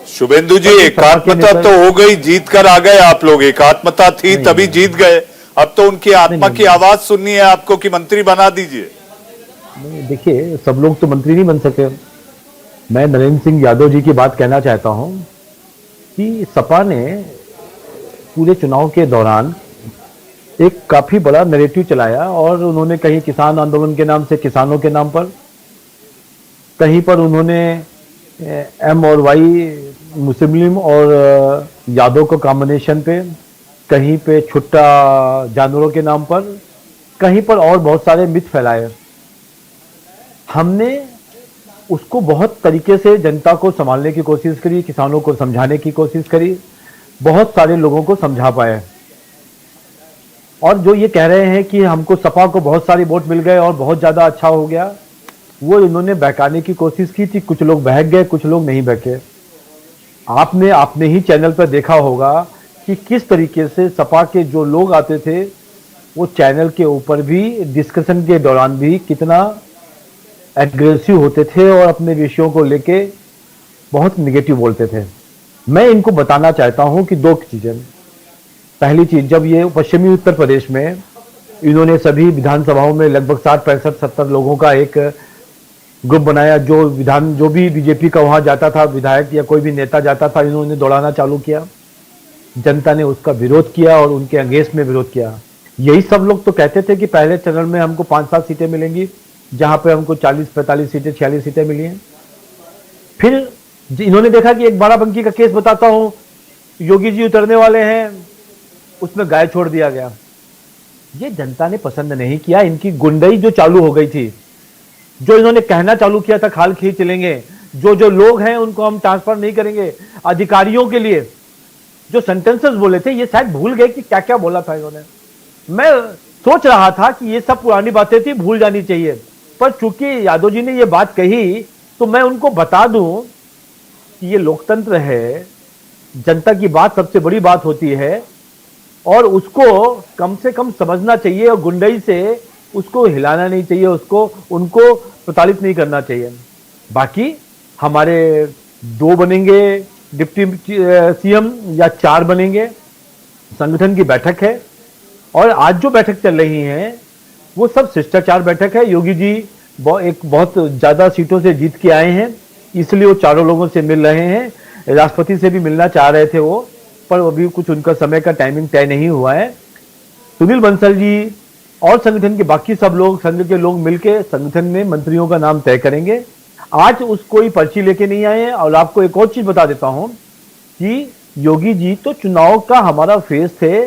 शुभेंदु जी, एकात्मता तो हो गई, जीत कर आ गए आप लोग। एकात्मता थी तभी जीत गए। अब तो उनकी आत्मा की आवाज सुननी है आपको कि मंत्री बना दीजिए। नहीं, देखिए, सब लोग तो मंत्री नहीं बन सके। मैं नरेंद्र सिंह यादव जी की बात कहना चाहता हूं कि सपा ने पूरे चुनाव के दौरान एक काफी बड़ा नैरेटिव चलाया और उन्होंने कहीं किसान आंदोलन के नाम से किसानों के नाम पर, कहीं पर उन्होंने एम और वाई मुस्लिम और यादव को कॉम्बिनेशन पे, कहीं पे छुट्टा जानवरों के नाम पर, कहीं पर और बहुत सारे मिथ फैलाए। हमने उसको बहुत तरीके से जनता को संभालने की कोशिश करी, किसानों को समझाने की कोशिश करी, बहुत सारे लोगों को समझा पाए। और जो ये कह रहे हैं कि हमको सपा को बहुत सारी वोट मिल गए और बहुत ज्यादा अच्छा हो गया, वो इन्होंने बहकाने की कोशिश की थी। कुछ लोग बहक गए, कुछ लोग नहीं बहके। आपने अपने ही चैनल पर देखा होगा कि किस तरीके से सपा के जो लोग आते थे वो चैनल के ऊपर भी डिस्कशन के दौरान भी कितना एग्रेसिव होते थे और अपने विषयों को लेके बहुत निगेटिव बोलते थे। मैं इनको बताना चाहता हूं कि दो चीजें। पहली चीज, जब ये पश्चिमी उत्तर प्रदेश में इन्होंने सभी विधानसभाओं में लगभग 60-65-70 लोगों का एक ग्रुप बनाया, जो भी बीजेपी का वहां जाता था विधायक या कोई भी नेता जाता था, इन्होंने दौड़ाना चालू किया। जनता ने उसका विरोध किया और उनके अगेंस्ट में विरोध किया। यही सब लोग तो कहते थे कि पहले चरण में हमको 5-7 सीटें मिलेंगी, जहां पे हमको 40-45 सीटें 46 सीटें मिली हैं। फिर इन्होंने देखा कि एक बाराबंकी का केस बताता हूं, योगी जी उतरने वाले हैं, उसमें गाय छोड़ दिया गया। ये जनता ने पसंद नहीं किया। इनकी गुंडई जो चालू हो गई थी, जो इन्होंने कहना चालू किया था खाल खींच लेंगे, जो लोग हैं उनको हम ट्रांसफर नहीं करेंगे, अधिकारियों के लिए जो सेंटेंसेस बोले थे, ये शायद भूल गए कि क्या क्या बोला था इन्होंने। मैं सोच रहा था कि ये सब पुरानी बातें थी, भूल जानी चाहिए, पर चूंकि यादव जी ने ये बात कही तो मैं उनको बता दूं कि ये लोकतंत्र है, जनता की बात सबसे बड़ी बात होती है और उसको कम से कम समझना चाहिए और गुंडई से उसको हिलाना नहीं चाहिए, उनको प्रताड़ित नहीं करना चाहिए। बाकी हमारे 2 बनेंगे डिप्टी सीएम या 4 बनेंगे, संगठन की बैठक है और आज जो बैठक चल रही है वो सब शिष्टाचार बैठक है। योगी जी एक बहुत ज्यादा सीटों से जीत के आए हैं, इसलिए वो चारों लोगों से मिल रहे हैं। राष्ट्रपति से भी मिलना चाह रहे थे वो, पर अभी कुछ उनका समय का टाइमिंग तय नहीं हुआ है। सुनील बंसल जी और संगठन के बाकी सब लोग, संघ के लोग मिलकर संगठन में मंत्रियों का नाम तय करेंगे। आज कोई पर्ची लेके नहीं आए हैं। और आपको एक और चीज बता देता हूं कि योगी जी तो चुनाव का हमारा फेस थे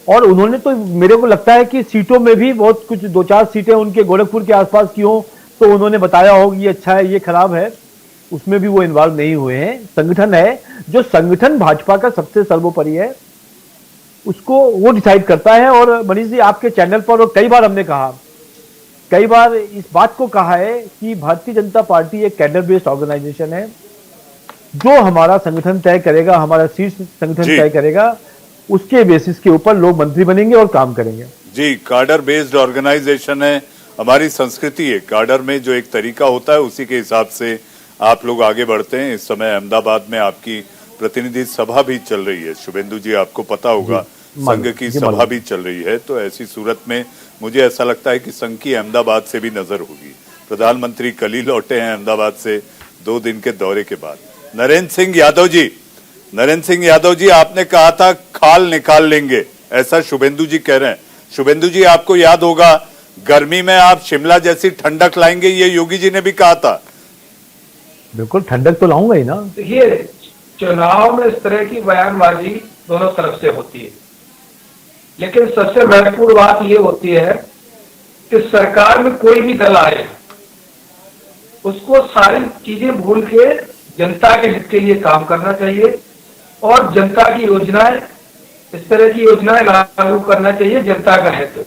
और उन्होंने तो, मेरे को लगता है कि सीटों में भी बहुत कुछ 2-4 सीटें उनके गोरखपुर के आसपास की हो तो उन्होंने बताया हो कि ये अच्छा है, ये खराब है, उसमें भी वो इन्वॉल्व नहीं हुए हैं। संगठन है, जो संगठन भाजपा का सबसे सर्वोपरि है, उसको वो डिसाइड करता है। और मनीष जी, आपके चैनल पर कई बार हमने कहा, कई बार इस बात को कहा है कि भारतीय जनता पार्टी एक कैडर बेस्ड ऑर्गेनाइजेशन है। जो हमारा संगठन तय करेगा, हमारा शीर्ष संगठन तय करेगा, उसके बेसिस के ऊपर लोग मंत्री बनेंगे और काम करेंगे। जी, कार्डर बेस्ड ऑर्गेनाइजेशन है, हमारी संस्कृति है। कार्डर में जो एक तरीका होता है उसी के हिसाब से आप लोग आगे बढ़ते हैं। इस समय अहमदाबाद में आपकी प्रतिनिधि सभा भी चल रही है, शुभेंदु जी, आपको पता होगा, संघ की सभा भी चल रही है। तो ऐसी सूरत में मुझे ऐसा लगता है कि संघ की अहमदाबाद से भी नजर होगी। प्रधानमंत्री कल ही लौटे हैं अहमदाबाद से 2 दिन के दौरे के बाद। नरेंद्र सिंह यादव जी, आपने कहा था खाल निकाल लेंगे, ऐसा शुभेंदु जी कह रहे हैं। शुभेंदु जी, आपको याद होगा गर्मी में आप शिमला जैसी ठंडक लाएंगे, ये योगी जी ने भी कहा था। बिल्कुल ठंडक तो लाऊंगा ही ना। देखिए, चुनाव में इस तरह की बयानबाजी दोनों तरफ से होती है, लेकिन सबसे महत्वपूर्ण बात यह होती है कि सरकार में कोई भी दल आए, उसको सारी चीजें भूल के जनता के हित के लिए काम करना चाहिए और जनता की योजनाएं, इस तरह की योजनाएं लागू करना चाहिए जनता का हित।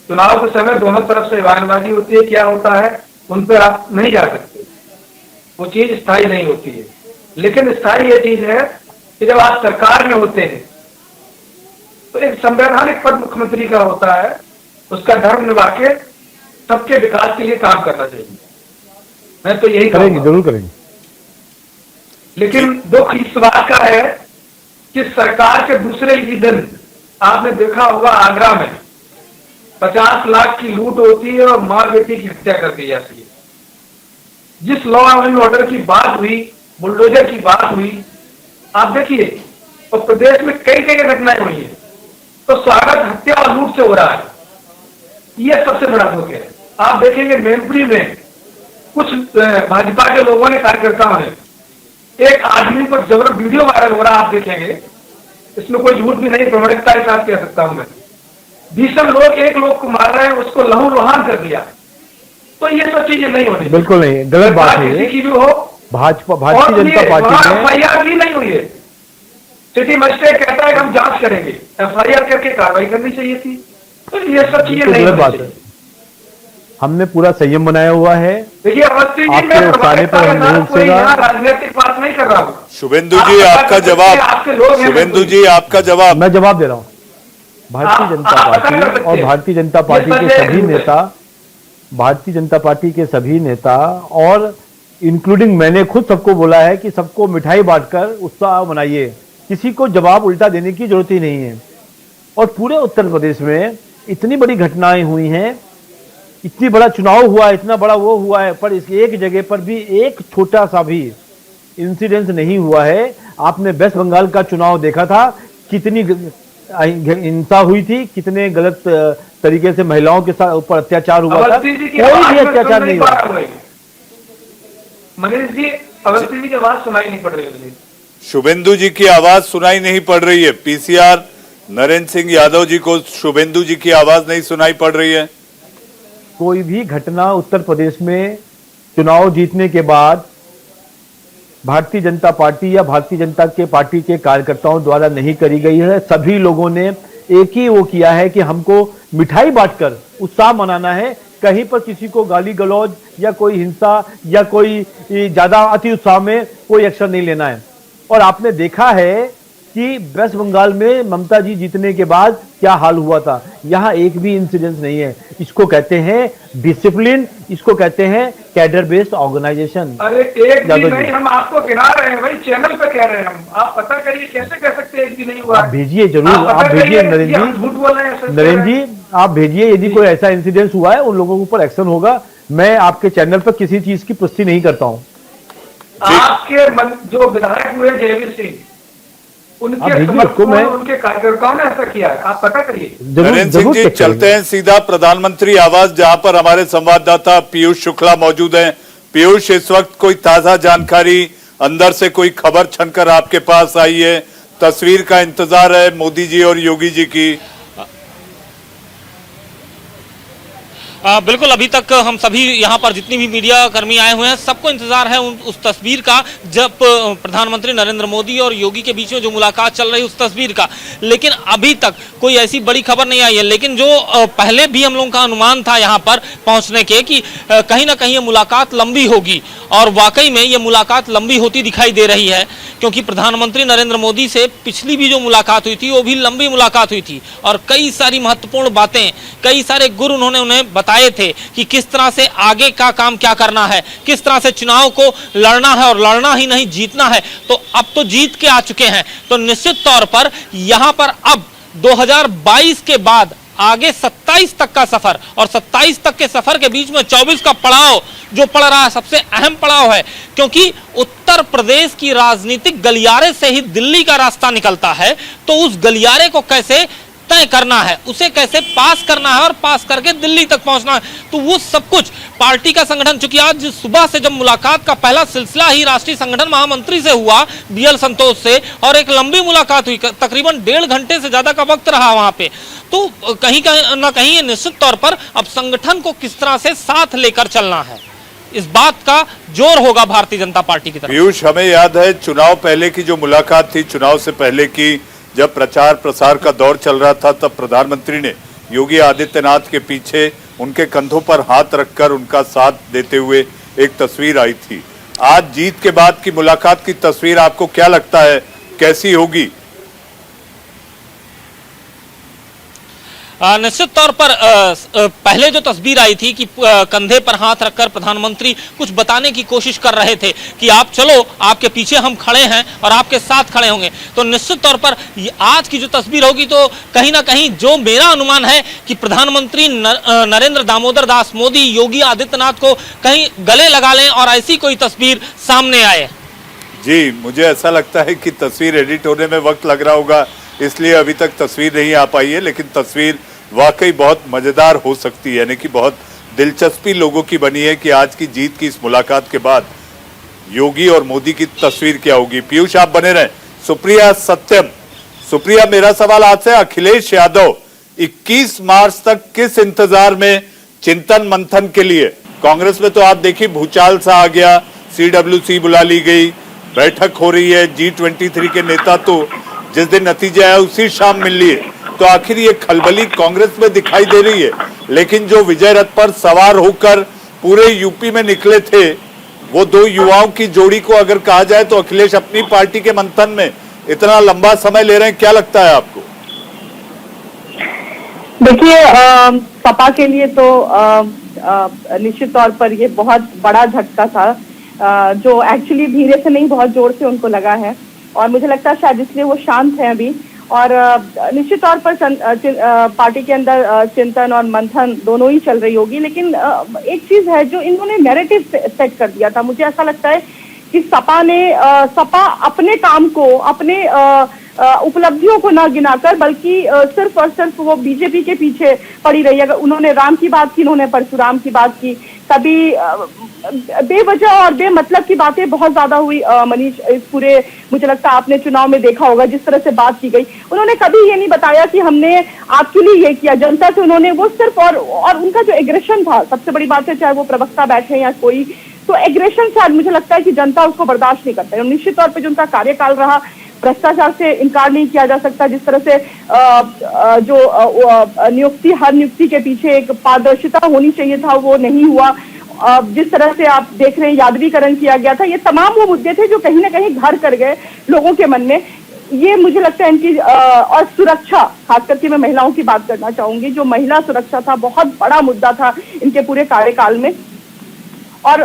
चुनाव के समय दोनों तरफ से बयानबाजी होती है, क्या होता है उन पर आप नहीं जा सकते, वो चीज स्थायी नहीं होती है। लेकिन स्थायी ये चीज है कि जब आप सरकार में होते हैं तो एक संवैधानिक पद मुख्यमंत्री का होता है, उसका धर्म निभा के सबके विकास के लिए काम करना चाहिए। मैं तो यही करेंगे, जरूर करेंगे। लेकिन दुख इस बात का है कि सरकार के दूसरे ही दिन आपने देखा होगा आगरा में 50 लाख की लूट होती है और मां बेटी की हत्या कर दी जाती है। जिस लॉ एंड ऑर्डर की बात हुई, बुलडोजर की बात हुई, आप देखिए, और प्रदेश में कई कई घटनाएं हुई है, तो स्वागत हत्या और लूट से हो रहा है। यह सबसे बड़ा दुख है। आप देखेंगे मेमपुरी में कुछ भाजपा के लोगों ने, कार्यकर्ताओं ने, एक आदमी को जबर वीडियो वायरल हो रहा, आप देखेंगे, इसमें कोई झूठ भी नहीं, प्रामाणिकता के साथ कह सकता हूं मैं। 20 लोग एक लोग को मार रहे हैं, उसको लहू लुहान कर दिया। तो ये सब चीजें नहीं होनी, बिल्कुल नहीं, गलत बात है। किसी की भी हो, भारतीय जनता पार्टी में एफआईआर भी नहीं हुई है। सिटी मजिस्ट्रेट कहता है कि हम जांच करेंगे, एफआईआर करके कार्रवाई करनी चाहिए थी। तो ये सब चीजें नहीं, गलत बात है। हमने पूरा संयम बनाया हुआ है। देखिए अवस्थी जी, आपके मैं उकसाने पर हम नहीं कोई उकसेगा। यहाँ राजनीतिक बात नहीं कर रहा हूँ। शुभेंदु जी आपका जवाब, आपके लोग हैं, शुभेंदु जी आपका जवाब। मैं जवाब दे रहा हूं। भारतीय जनता पार्टी और भारतीय जनता पार्टी के सभी नेता, भारतीय जनता पार्टी के सभी नेता और इंक्लूडिंग मैंने खुद सबको बोला है कि सबको मिठाई बांटकर उत्साह मनाइए, किसी को जवाब उल्टा देने की जरूरत ही नहीं है। और पूरे उत्तर प्रदेश में इतनी बड़ी घटनाएं हुई हैं, इतनी बड़ा चुनाव हुआ है, इतना बड़ा वो हुआ है, पर इस एक जगह पर भी एक छोटा सा भी इंसिडेंस नहीं हुआ है। आपने वेस्ट बंगाल का चुनाव देखा था, कितनी हिंसा हुई थी, कितने गलत तरीके से महिलाओं के साथ ऊपर अत्याचार हुआ था, कोई भी अत्याचार नहीं हुआ। मनीष जी, अवस्थी जी की आवाज सुनाई नहीं पड़ रही है। शुभेंदु जी की आवाज सुनाई नहीं पड़ रही है। पीसीआर नरेंद्र सिंह यादव जी को शुभेंदु जी की आवाज नहीं सुनाई पड़ रही है। कोई भी घटना उत्तर प्रदेश में चुनाव जीतने के बाद भारतीय जनता पार्टी या भारतीय जनता के पार्टी के कार्यकर्ताओं द्वारा नहीं करी गई है। सभी लोगों ने एक ही वो किया है कि हमको मिठाई बांटकर उत्साह मनाना है, कहीं पर किसी को गाली गलौज या कोई हिंसा या कोई ज्यादा अति उत्साह में कोई एक्शन नहीं लेना है। और आपने देखा है कि वेस्ट बंगाल में ममता जी जीतने के बाद क्या हाल हुआ था। यहां एक भी इंसिडेंस नहीं है। इसको कहते हैं डिसिप्लिन, इसको कहते हैं कैडर बेस्ड ऑर्गेनाइजेशन। अरे एक भी नहीं, हम आपको गिना रहे हैं भाई, चैनल पे कह रहे हैं हम। आप पता करिए, कैसे कह सकते हैं एक भी नहीं हुआ। आप भेजिए जरूर, आप भेजिए नरेंद्र जी, झूठ बोल रहे हैं नरेंद्र जी आप भेजिए। यदि कोई ऐसा इंसिडेंस हुआ है उन लोगों के ऊपर एक्शन होगा। मैं आपके चैनल पर किसी चीज की पुष्टि नहीं करता हूँ। आपके जो विधायक हुए जयवीर सिंह, उनके समर्थकों, उनके कार्यकर्ताओं ने ऐसा किया है, आप पता करिए। नरेंद्र सिंह जी, चलते हैं सीधा प्रधानमंत्री आवास, जहां पर हमारे संवाददाता पीयूष शुक्ला मौजूद हैं। पीयूष, इस वक्त कोई ताजा जानकारी, अंदर से कोई खबर छनकर आपके पास आई है? तस्वीर का इंतजार है मोदी जी और योगी जी की? बिल्कुल, अभी तक हम सभी यहाँ पर जितनी भी मीडिया कर्मी आए हुए हैं, सबको इंतजार है उस तस्वीर का, जब प्रधानमंत्री नरेंद्र मोदी और योगी के बीच में जो मुलाकात चल रही है उस तस्वीर का। लेकिन अभी तक कोई ऐसी बड़ी खबर नहीं आई है। लेकिन जो पहले भी हम लोगों का अनुमान था यहाँ पर पहुँचने के कि कहीं ना कहीं ये मुलाकात लंबी होगी, और वाकई में ये मुलाकात लंबी होती दिखाई दे रही है, क्योंकि प्रधानमंत्री नरेंद्र मोदी से पिछली भी जो मुलाकात हुई थी वो भी लंबी मुलाकात हुई थी, और कई सारी महत्वपूर्ण बातें, कई सारे गुर उन्होंने उन्हें बताए थे कि किस तरह से आगे का काम क्या करना है, किस तरह से चुनाव को लड़ना है, और लड़ना ही नहीं जीतना है। तो अब तो जीत के आ चुके हैं, तो निश्चित तौर पर यहां पर अब 2022 के बाद आगे 27 तक का सफर, और 27 तक के सफर के बीच में 24 का पड़ाव जो पड़ रहा है, सबसे अहम पड़ाव है, क्योंकि उत्तर प्रदेश की राजनीतिक गलियारे से ही दिल्ली का रास्ता निकलता है। तो उस गलियारे को कैसे तय करना है, उसे कैसे पास करना है, और पास करके दिल्ली तक पहुंचना है, तो वो सब कुछ पार्टी का संगठन, चूंकि आज सुबह से जब मुलाकात का पहला सिलसिला ही राष्ट्रीय संगठन महामंत्री से हुआ, बीएल संतोष से, और एक लंबी मुलाकात हुई, तकरीबन 1.5 घंटे से ज्यादा का वक्त रहा वहां पे, तो कहीं ना कहीं निश्चित तौर पर अब संगठन को किस तरह से साथ लेकर चलना है, इस बात का जोर होगा भारतीय जनता पार्टी की तरफ। पीयूष, हमें याद है चुनाव पहले की जो मुलाकात थी, चुनाव से पहले की, जब प्रचार प्रसार का दौर चल रहा था, तब प्रधानमंत्री ने योगी आदित्यनाथ के पीछे उनके कंधों पर हाथ रखकर उनका साथ देते हुए एक तस्वीर आई थी। आज जीत के बाद की मुलाकात की तस्वीर आपको क्या लगता है, कैसी होगी? निश्चित तौर पर पहले जो तस्वीर आई थी कि कंधे पर हाथ रखकर प्रधानमंत्री कुछ बताने की कोशिश कर रहे थे कि आप चलो, आपके पीछे हम खड़े हैं और आपके साथ खड़े होंगे, तो निश्चित तौर पर आज की जो तस्वीर होगी, तो कहीं ना कहीं जो मेरा अनुमान है कि प्रधानमंत्री नरेंद्र दामोदर दास मोदी योगी आदित्यनाथ को कहीं गले लगा लें और ऐसी कोई तस्वीर सामने आए। जी, मुझे ऐसा लगता है कि तस्वीर एडिट होने में वक्त लग रहा होगा, इसलिए अभी तक तस्वीर नहीं आ पाई है, लेकिन तस्वीर वाकई बहुत मजेदार हो सकती है, यानी कि बहुत दिलचस्पी लोगों की बनी है कि आज की जीत की इस मुलाकात के बाद योगी और मोदी की तस्वीर क्या होगी। पीयूष, आप बने रहें। सुप्रिया सत्यम, सुप्रिया, मेरा सवाल आपसे, अखिलेश यादव 21 मार्च तक किस इंतजार में, चिंतन मंथन के लिए? कांग्रेस में तो आप देखिए भूचाल सा आ गया, CWC बुला ली गई, बैठक हो रही है, G23 के नेता तो जिस दिन नतीजा है उसी शाम मिल लिए, तो आखिर ये खलबली कांग्रेस में दिखाई दे रही है। लेकिन जो विजय रथ पर सवार होकर पूरे यूपी में निकले थे, वो दो युवाओं की जोड़ी को अगर कहा जाए तो अखिलेश अपनी पार्टी के मंथन में इतना लंबा समय ले रहे हैं, क्या लगता है आपको? देखिए, सपा के लिए तो निश्चित तौर पर ये बहुत बड़ा झटका था, जो एक्चुअली धीरे से नहीं बहुत जोर से उनको लगा है, और मुझे लगता है शायद इसलिए वो शांत हैं अभी। और निश्चित तौर पर पार्टी के अंदर चिंतन और मंथन दोनों ही चल रही होगी, लेकिन एक चीज है जो इन्होंने नैरेटिव सेट कर दिया था। मुझे ऐसा लगता है कि सपा अपने काम को, अपने उपलब्धियों को ना गिनाकर, बल्कि सिर्फ और सिर्फ वो बीजेपी के पीछे पड़ी रही। अगर उन्होंने राम की बात की, उन्होंने परशुराम की बात की, कभी बेवजह और बेमतलब की बातें बहुत ज्यादा हुई। मनीष, इस पूरे, मुझे लगता है आपने चुनाव में देखा होगा जिस तरह से बात की गई। उन्होंने कभी ये नहीं बताया कि हमने आपके लिए ये किया, जनता से उन्होंने वो सिर्फ, और उनका जो एग्रेशन था, सबसे बड़ी बात है, चाहे वो प्रवक्ता बैठे या कोई, तो एग्रेशन शायद मुझे लगता है कि जनता उसको बर्दाश्त नहीं करता है। निश्चित तौर पर जो उनका कार्यकाल रहा, भ्रष्टाचार से इनकार नहीं किया जा सकता। जिस तरह से जो नियुक्ति, हर नियुक्ति के पीछे एक पारदर्शिता होनी चाहिए था, वो नहीं हुआ। जिस तरह से आप देख रहे हैं यादवीकरण किया गया था, ये तमाम वो मुद्दे थे जो कहीं ना कहीं घर कर गए लोगों के मन में। ये मुझे लगता है इनकी, और सुरक्षा, खास करके मैं महिलाओं की बात करना चाहूंगी, जो महिला सुरक्षा था बहुत बड़ा मुद्दा था इनके पूरे कार्यकाल में। और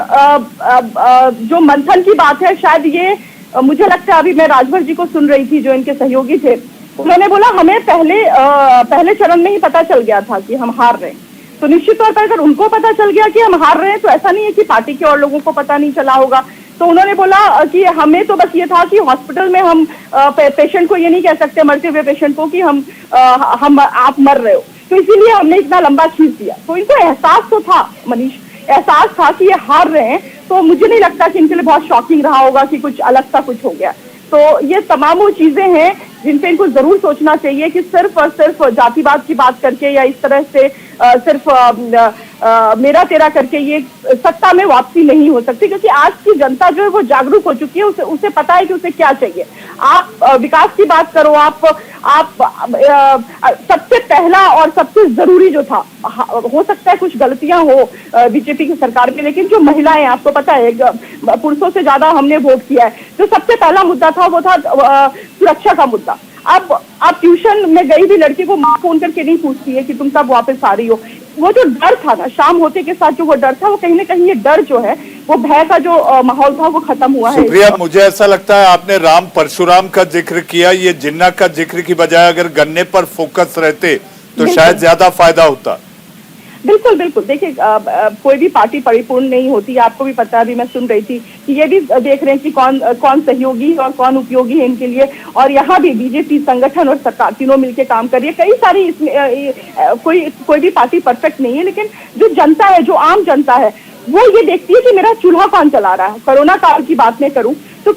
जो मंथन की बात है, शायद ये मुझे लगता है, अभी मैं राजभर जी को सुन रही थी जो इनके सहयोगी थे, उन्होंने बोला हमें पहले चरण में ही पता चल गया था कि हम हार रहे हैं। तो निश्चित तौर पर अगर उनको पता चल गया कि हम हार रहे हैं, तो ऐसा नहीं है कि पार्टी के और लोगों को पता नहीं चला होगा। तो उन्होंने बोला कि हमें तो बस ये था कि हॉस्पिटल में हम पेशेंट को ये नहीं कह सकते, मरते हुए पेशेंट को, कि आप मर रहे हो, तो इसीलिए हमने इतना लंबा खींच दिया। तो इनको एहसास तो था मनीष, एहसास था कि ये हार रहे हैं। तो मुझे नहीं लगता कि इनके लिए बहुत शॉकिंग रहा होगा कि कुछ अलग सा कुछ हो गया। तो ये तमाम वो चीजें हैं जिन पे इनको जरूर सोचना चाहिए कि सिर्फ और सिर्फ जातिवाद की बात करके या इस तरह से सिर्फ मेरा तेरा करके ये सत्ता में वापसी नहीं हो सकती, क्योंकि आज की जनता जो है वो जागरूक हो चुकी है। उसे पता है कि उसे क्या चाहिए। आप विकास की बात करो, आप सबसे पहला और सबसे जरूरी जो था, हो सकता है कुछ गलतियां हो बीजेपी की सरकार में, लेकिन जो महिलाएं, आपको पता है पुरुषों से ज्यादा हमने वोट किया है, जो सबसे पहला मुद्दा था वो था सुरक्षा का मुद्दा। अब आप ट्यूशन में गई भी लड़की को माँ फोन करके नहीं पूछती है कि तुम कब वापस आ रही हो। वो जो डर था ना, शाम होते के साथ जो वो डर था, वो कहीं ना कहीं ये डर जो है, वो भय का जो माहौल था, वो खत्म हुआ है। सुप्रिया, मुझे ऐसा लगता है आपने राम परशुराम का जिक्र किया, ये जिन्ना का जिक्र की बजाय अगर गन्ने पर फोकस रहते तो शायद ज्यादा फायदा होता। बिल्कुल बिल्कुल। देखिए, कोई भी पार्टी परिपूर्ण नहीं होती, आपको भी पता है। अभी मैं सुन रही थी कि ये भी देख रहे हैं कि कौन सहयोगी और कौन उपयोगी है इनके लिए। और यहाँ भी बीजेपी, संगठन और सरकार तीनों मिलकर काम कर रही है। कई सारी इसमें कोई भी पार्टी परफेक्ट नहीं है, लेकिन जो जनता है, जो आम जनता है, वो ये देखती है कि मेरा चूल्हा कौन चला रहा है। कोरोना काल की बात मैं करूं तो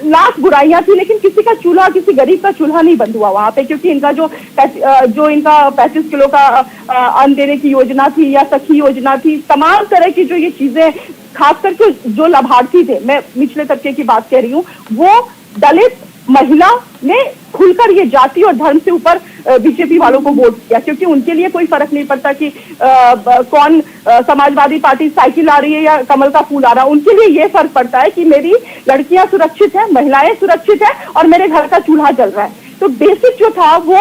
लाख बुराइयां थी, लेकिन किसी का चूल्हा, किसी गरीब का चूल्हा नहीं बंद हुआ वहां पे, क्योंकि इनका जो इनका 35 किलो का अन्न देने की योजना थी या सखी योजना थी, तमाम तरह की जो ये चीजें, खास करके जो लाभार्थी थे, मैं निचले तबके की बात कह रही हूँ, वो दलित महिला ने खुलकर ये जाति और धर्म से ऊपर बीजेपी वालों को वोट किया, क्योंकि उनके लिए कोई फर्क नहीं पड़ता कि कौन समाजवादी पार्टी साइकिल आ रही है या कमल का फूल आ रहा है। उनके लिए ये फर्क पड़ता है कि मेरी लड़कियां सुरक्षित है, महिलाएं सुरक्षित है और मेरे घर का चूल्हा जल रहा है। तो बेसिक जो था वो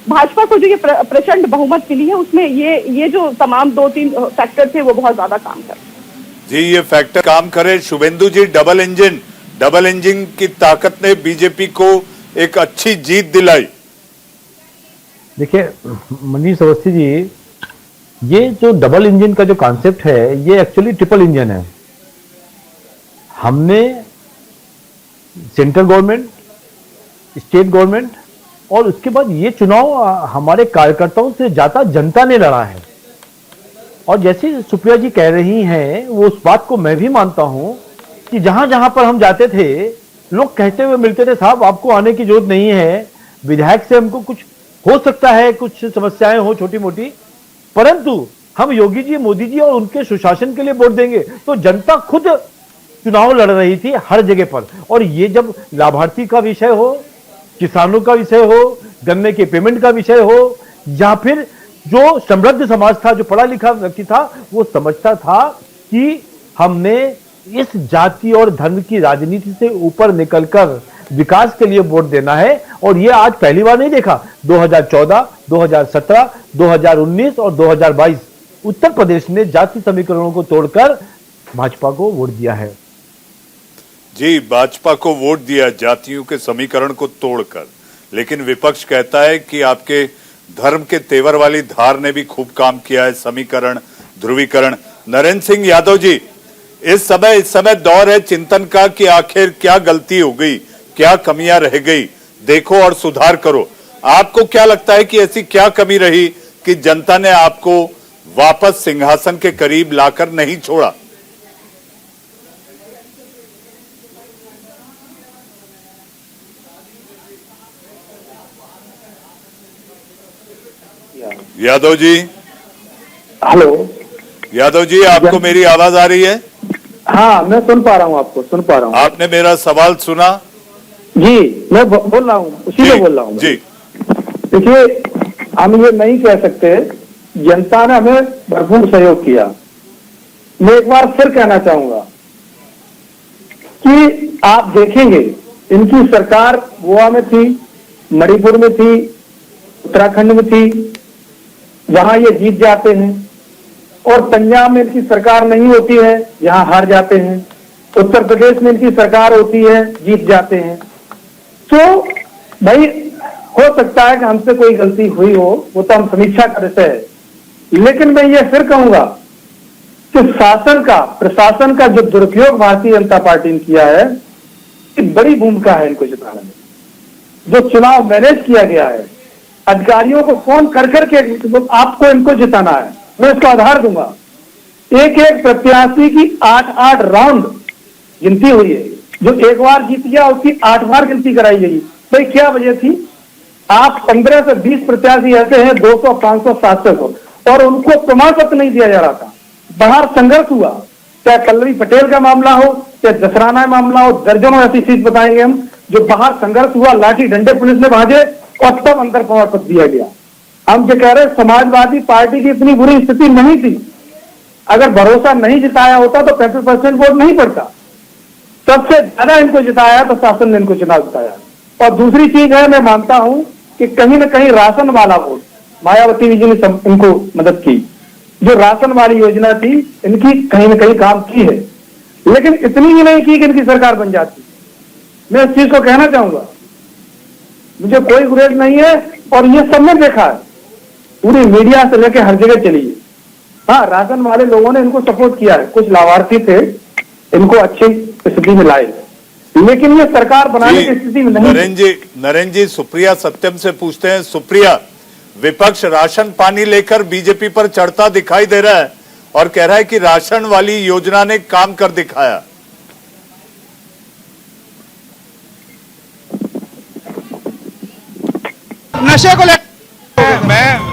भाजपा को जो ये प्रचंड बहुमत मिली है, उसमें ये जो तमाम 2-3 फैक्टर थे वो बहुत ज्यादा काम कर जी, ये फैक्टर काम करे। शुभेंदु जी, डबल इंजन की ताकत ने बीजेपी को एक अच्छी जीत दिलाई। देखिए मनीष अवस्थी जी, ये जो डबल इंजन का जो कॉन्सेप्ट है, ये एक्चुअली ट्रिपल इंजन है। हमने सेंट्रल गवर्नमेंट, स्टेट गवर्नमेंट और उसके बाद ये चुनाव हमारे कार्यकर्ताओं से ज्यादा जनता ने लड़ा है। और जैसे सुप्रिया जी कह रही हैं, वो उस बात को मैं भी मानता हूं कि जहां जहां पर हम जाते थे, लोग कहते हुए मिलते थे, साहब आपको आने की जरूरत नहीं है, विधायक से हमको कुछ हो सकता है, कुछ समस्याएं हो छोटी मोटी, परंतु हम योगी जी, मोदी जी और उनके सुशासन के लिए वोट देंगे। तो जनता खुद चुनाव लड़ रही थी हर जगह पर। और ये जब लाभार्थी का विषय हो, किसानों का विषय हो, गन्ने के पेमेंट का विषय हो, या फिर जो समृद्ध समाज था, जो पढ़ा लिखा व्यक्ति था, वो समझता था कि हमने इस जाति और धर्म की राजनीति से ऊपर निकलकर विकास के लिए वोट देना है। और ये आज पहली बार नहीं देखा, 2014, 2017, 2019 और 2022 उत्तर प्रदेश ने जाति समीकरणों को तोड़कर भाजपा को वोट दिया है। जी, भाजपा को वोट दिया जातियों के समीकरण को तोड़कर, लेकिन विपक्ष कहता है कि आपके धर्म के तेवर वाली धार ने भी खूब काम किया है, समीकरण, ध्रुवीकरण। नरेंद्र सिंह यादव जी, इस समय दौर है चिंतन का कि आखिर क्या गलती हो गई, क्या कमियां रह गई, देखो और सुधार करो। आपको क्या लगता है कि ऐसी क्या कमी रही कि जनता ने आपको वापस सिंहासन के करीब लाकर नहीं छोड़ा? यादव जी, हेलो यादव जी, आपको मेरी आवाज आ रही है? हाँ, मैं सुन पा रहा हूँ, आपको सुन पा रहा हूँ। आपने मेरा सवाल सुना? जी, मैं बोल रहा हूँ, उसी में बोल रहा हूँ। जी, देखिए, हम ये नहीं कह सकते, जनता ने हमें भरपूर सहयोग किया। मैं एक बार फिर कहना चाहूंगा कि आप देखेंगे, इनकी सरकार गोवा में थी, मणिपुर में थी, उत्तराखंड में थी, वहां ये जीत जाते हैं। और पंजाब में इनकी सरकार नहीं होती है, यहाँ हार जाते हैं। उत्तर प्रदेश में इनकी सरकार होती है, जीत जाते हैं। तो भाई, हो सकता है कि हमसे कोई गलती हुई हो, वो तो हम समीक्षा करते हैं। लेकिन मैं ये फिर कहूंगा कि प्रशासन का जो दुरुपयोग भारतीय जनता पार्टी ने किया है, बड़ी भूमिका है इनको जिताने में। जो चुनाव मैनेज किया गया है, अधिकारियों को फोन कर करके आपको इनको जिताना है, मैं इसका आधार दूंगा। एक एक प्रत्याशी की 8-8 राउंड गिनती हुई है। जो एक बार जीत गया उसकी 8 बार गिनती कराई गई। भाई, क्या वजह थी? आप 15 से 20 प्रत्याशी ऐसे हैं, 200, 500, 700, और उनको प्रमाण पत्र नहीं दिया जा रहा था। बाहर संघर्ष हुआ, चाहे पल्लवी पटेल का मामला हो, चाहे दसराना मामला हो, दर्जनों ऐसी चीज बताएंगे हम, जो बाहर संघर्ष हुआ, लाठी डंडे पुलिस ने भाजे और तब अंदर प्रमाण पत्र दिया गया। हम जो कह रहे हैं, समाजवादी पार्टी की इतनी बुरी स्थिति नहीं थी। अगर भरोसा नहीं जिताया होता तो 35% वोट नहीं पड़ता। सबसे ज्यादा इनको जिताया तो शासन ने इनको चुनाव जिताया। और दूसरी चीज है, मैं मानता हूं कि कहीं ना कहीं राशन वाला वोट, मायावती जी ने इनको मदद की। जो राशन वाली योजना थी, इनकी कहीं ना कहीं काम की है, लेकिन इतनी ही नहीं की कि इनकी सरकार बन जाती। मैं इस चीज को कहना चाहूंगा, मुझे कोई गुरेज नहीं है, और ये सबने देखा है, पूरी मीडिया से लेकर हर जगह चली है। हाँ, राशन वाले लोगों ने इनको सपोर्ट किया है, कुछ लाभार्थी थे, इनको अच्छी स्थिति में लाए, लेकिन ये सरकार बनाने की स्थिति में नहीं। नरेंद्र जी, सुप्रिया सत्यम से पूछते हैं। सुप्रिया, विपक्ष राशन पानी लेकर बीजेपी पर चढ़ता दिखाई दे रहा है और कह रहा है कि राशन वाली योजना ने काम कर दिखाया। नशे को लेकर मैं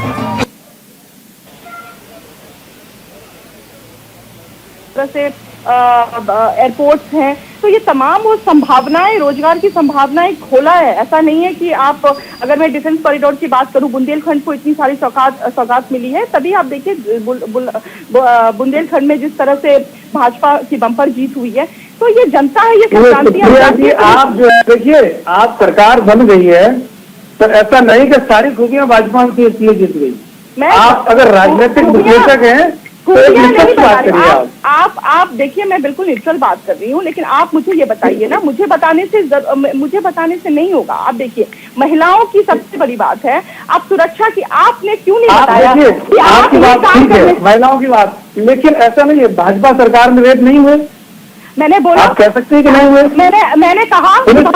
से एयरपोर्ट्स हैं, तो ये तमाम वो संभावनाएं, रोजगार की संभावनाएं खोला है। ऐसा नहीं है कि आप, अगर मैं डिफेंस कॉरिडोर की बात करूं, बुंदेलखंड को इतनी सारी सौगात मिली है, तभी आप देखिए बुंदेलखंड में जिस तरह से भाजपा की बम्पर जीत हुई है। तो ये जनता है, ये संक्रांति। आप जो देखिए, आप सरकार बन गई है, तो ऐसा नहीं कि सारी खूबियां भाजपा की इसलिए जीत गई। आप अगर राजनीतिक विश्लेषक हैं, आप देखिए, मैं बिल्कुल न्यूट्रल बात कर रही हूँ, लेकिन आप मुझे ये बताइए ना, मुझे बताने से नहीं होगा। आप देखिए, महिलाओं की सबसे बड़ी बात है, आप सुरक्षा की आपने क्यों नहीं बताया कि आपकी बात ठीक है, महिलाओं की बात, लेकिन ऐसा नहीं है भाजपा सरकार में रेप नहीं हुए। मैंने बोला, आप कह सकते हैं कि नहीं हुए। मैंने कहा पुलिस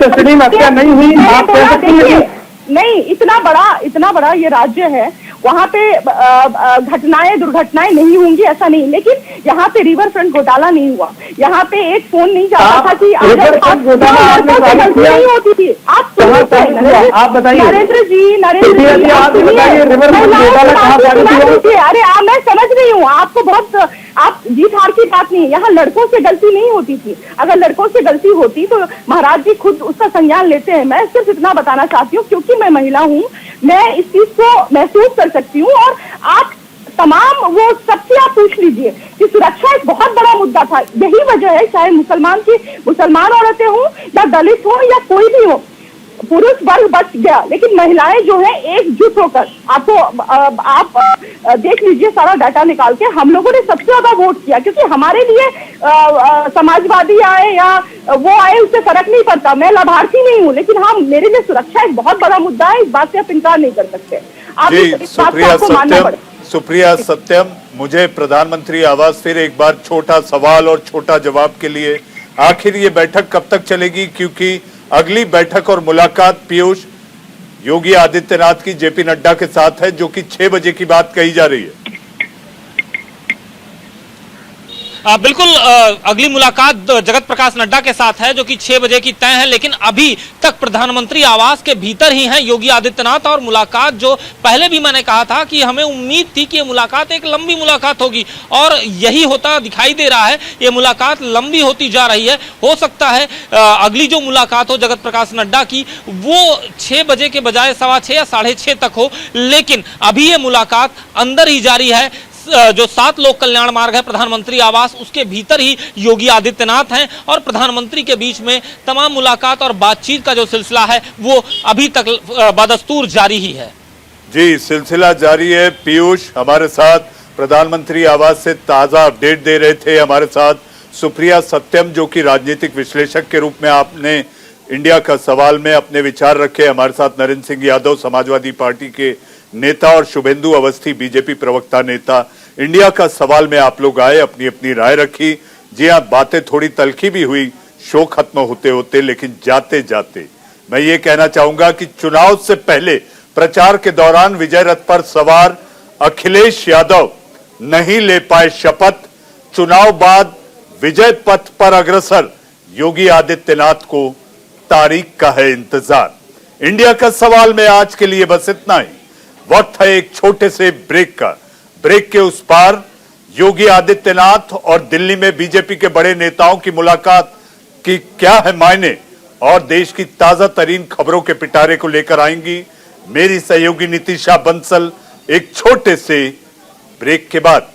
कस्टडी में हत्या नहीं हुई, आप कह सकते हैं नहीं। इतना बड़ा ये राज्य है, वहाँ पे दुर्घटनाएं नहीं होंगी, ऐसा नहीं। लेकिन यहाँ पे रिवर फ्रंट घोटाला नहीं हुआ, यहाँ पे एक फोन नहीं जाता था कि नहीं होती थी। आप हुआ? आप बताइए। नरेंद्र जी आप ही बताइए, रिवर घोटाला कहाँ जागृति हुआ? अरे मैं समझ रही हूँ आपको, बहुत आप जीत हार की बात नहीं है, यहाँ लड़कों से गलती नहीं होती थी। अगर लड़कों से गलती होती तो महाराज जी खुद उसका संज्ञान लेते हैं। मैं सिर्फ इतना बताना चाहती हूँ, क्योंकि मैं महिला हूँ, मैं इस चीज को महसूस कर सकती हूँ। और आप तमाम वो सबसे आप पूछ लीजिए कि सुरक्षा एक बहुत बड़ा मुद्दा था। यही वजह है, चाहे मुसलमान औरतें हों या दलित हो या कोई भी हो, पुरुष वर्ग बच गया, लेकिन महिलाएं जो है एकजुट होकर, आपको आप देख लीजिए सारा डाटा निकाल के, हम लोगों ने सबसे ज्यादा वोट किया, क्योंकि हमारे लिए समाजवादी आए या वो आए उससे फर्क नहीं पड़ता। मैं लाभार्थी नहीं हूँ, लेकिन हाँ, मेरे लिए सुरक्षा एक बहुत बड़ा मुद्दा है। इस बात से आप इनकार नहीं कर सकते। आप जी, इस बात को आपको मानना पड़ेगा। सुप्रिया सत्यम, मुझे प्रधानमंत्री आवास फिर एक बार छोटा सवाल और छोटा जवाब के लिए, आखिर ये बैठक कब तक चलेगी? क्योंकि अगली बैठक और मुलाकात पीयूष योगी आदित्यनाथ की जेपी नड्डा के साथ है, जो कि 6 बजे की बात कही जा रही है। बिल्कुल, अगली मुलाकात जगत प्रकाश नड्डा के साथ है, जो कि 6 बजे की तय है। लेकिन अभी तक प्रधानमंत्री आवास के भीतर ही हैं योगी आदित्यनाथ। और मुलाकात, जो पहले भी मैंने कहा था कि हमें उम्मीद थी कि ये मुलाकात एक लंबी मुलाकात होगी, और यही होता दिखाई दे रहा है। ये मुलाकात लंबी होती जा रही है। हो सकता है अगली जो मुलाकात हो जगत प्रकाश नड्डा की, वो 6 बजे के बजाय 6:15 या 6:30 तक हो। लेकिन अभी ये मुलाकात अंदर ही जारी है। जो 7 लोक कल्याण मार्ग है प्रधानमंत्री आवास, उसके भीतर ही योगी आदित्यनाथ हैं, और प्रधानमंत्री के बीच में तमाम मुलाकात और बातचीत का जो सिलसिला है वो अभी तक बदस्तूर जारी ही है। जी, सिलसिला जारी है। पीयूष हमारे साथ प्रधानमंत्री आवास से ताजा अपडेट दे रहे थे। हमारे साथ सुप्रिया सत्यम, जो कि राजनीतिक विश्लेषक के रूप में आपने इंडिया का सवाल में अपने विचार रखे। हमारे साथ नरेंद्र सिंह यादव, समाजवादी पार्टी के नेता, और शुभेंदु अवस्थी, बीजेपी प्रवक्ता नेता। इंडिया का सवाल में आप लोग आए, अपनी अपनी राय रखी। जी हाँ, बातें थोड़ी तल्खी भी हुई शो खत्म होते होते, लेकिन जाते जाते मैं ये कहना चाहूंगा कि चुनाव से पहले प्रचार के दौरान विजय रथ पर सवार अखिलेश यादव नहीं ले पाए शपथ। चुनाव बाद विजय पथ पर अग्रसर योगी आदित्यनाथ को तारीख का है इंतजार। इंडिया का सवाल में आज के लिए बस इतना ही। वक्त है एक छोटे से ब्रेक का। ब्रेक के उस पार योगी आदित्यनाथ और दिल्ली में बीजेपी के बड़े नेताओं की मुलाकात की क्या है मायने, और देश की ताजा तरीन खबरों के पिटारे को लेकर आएंगी मेरी सहयोगी नितिशा बंसल एक छोटे से ब्रेक के बाद।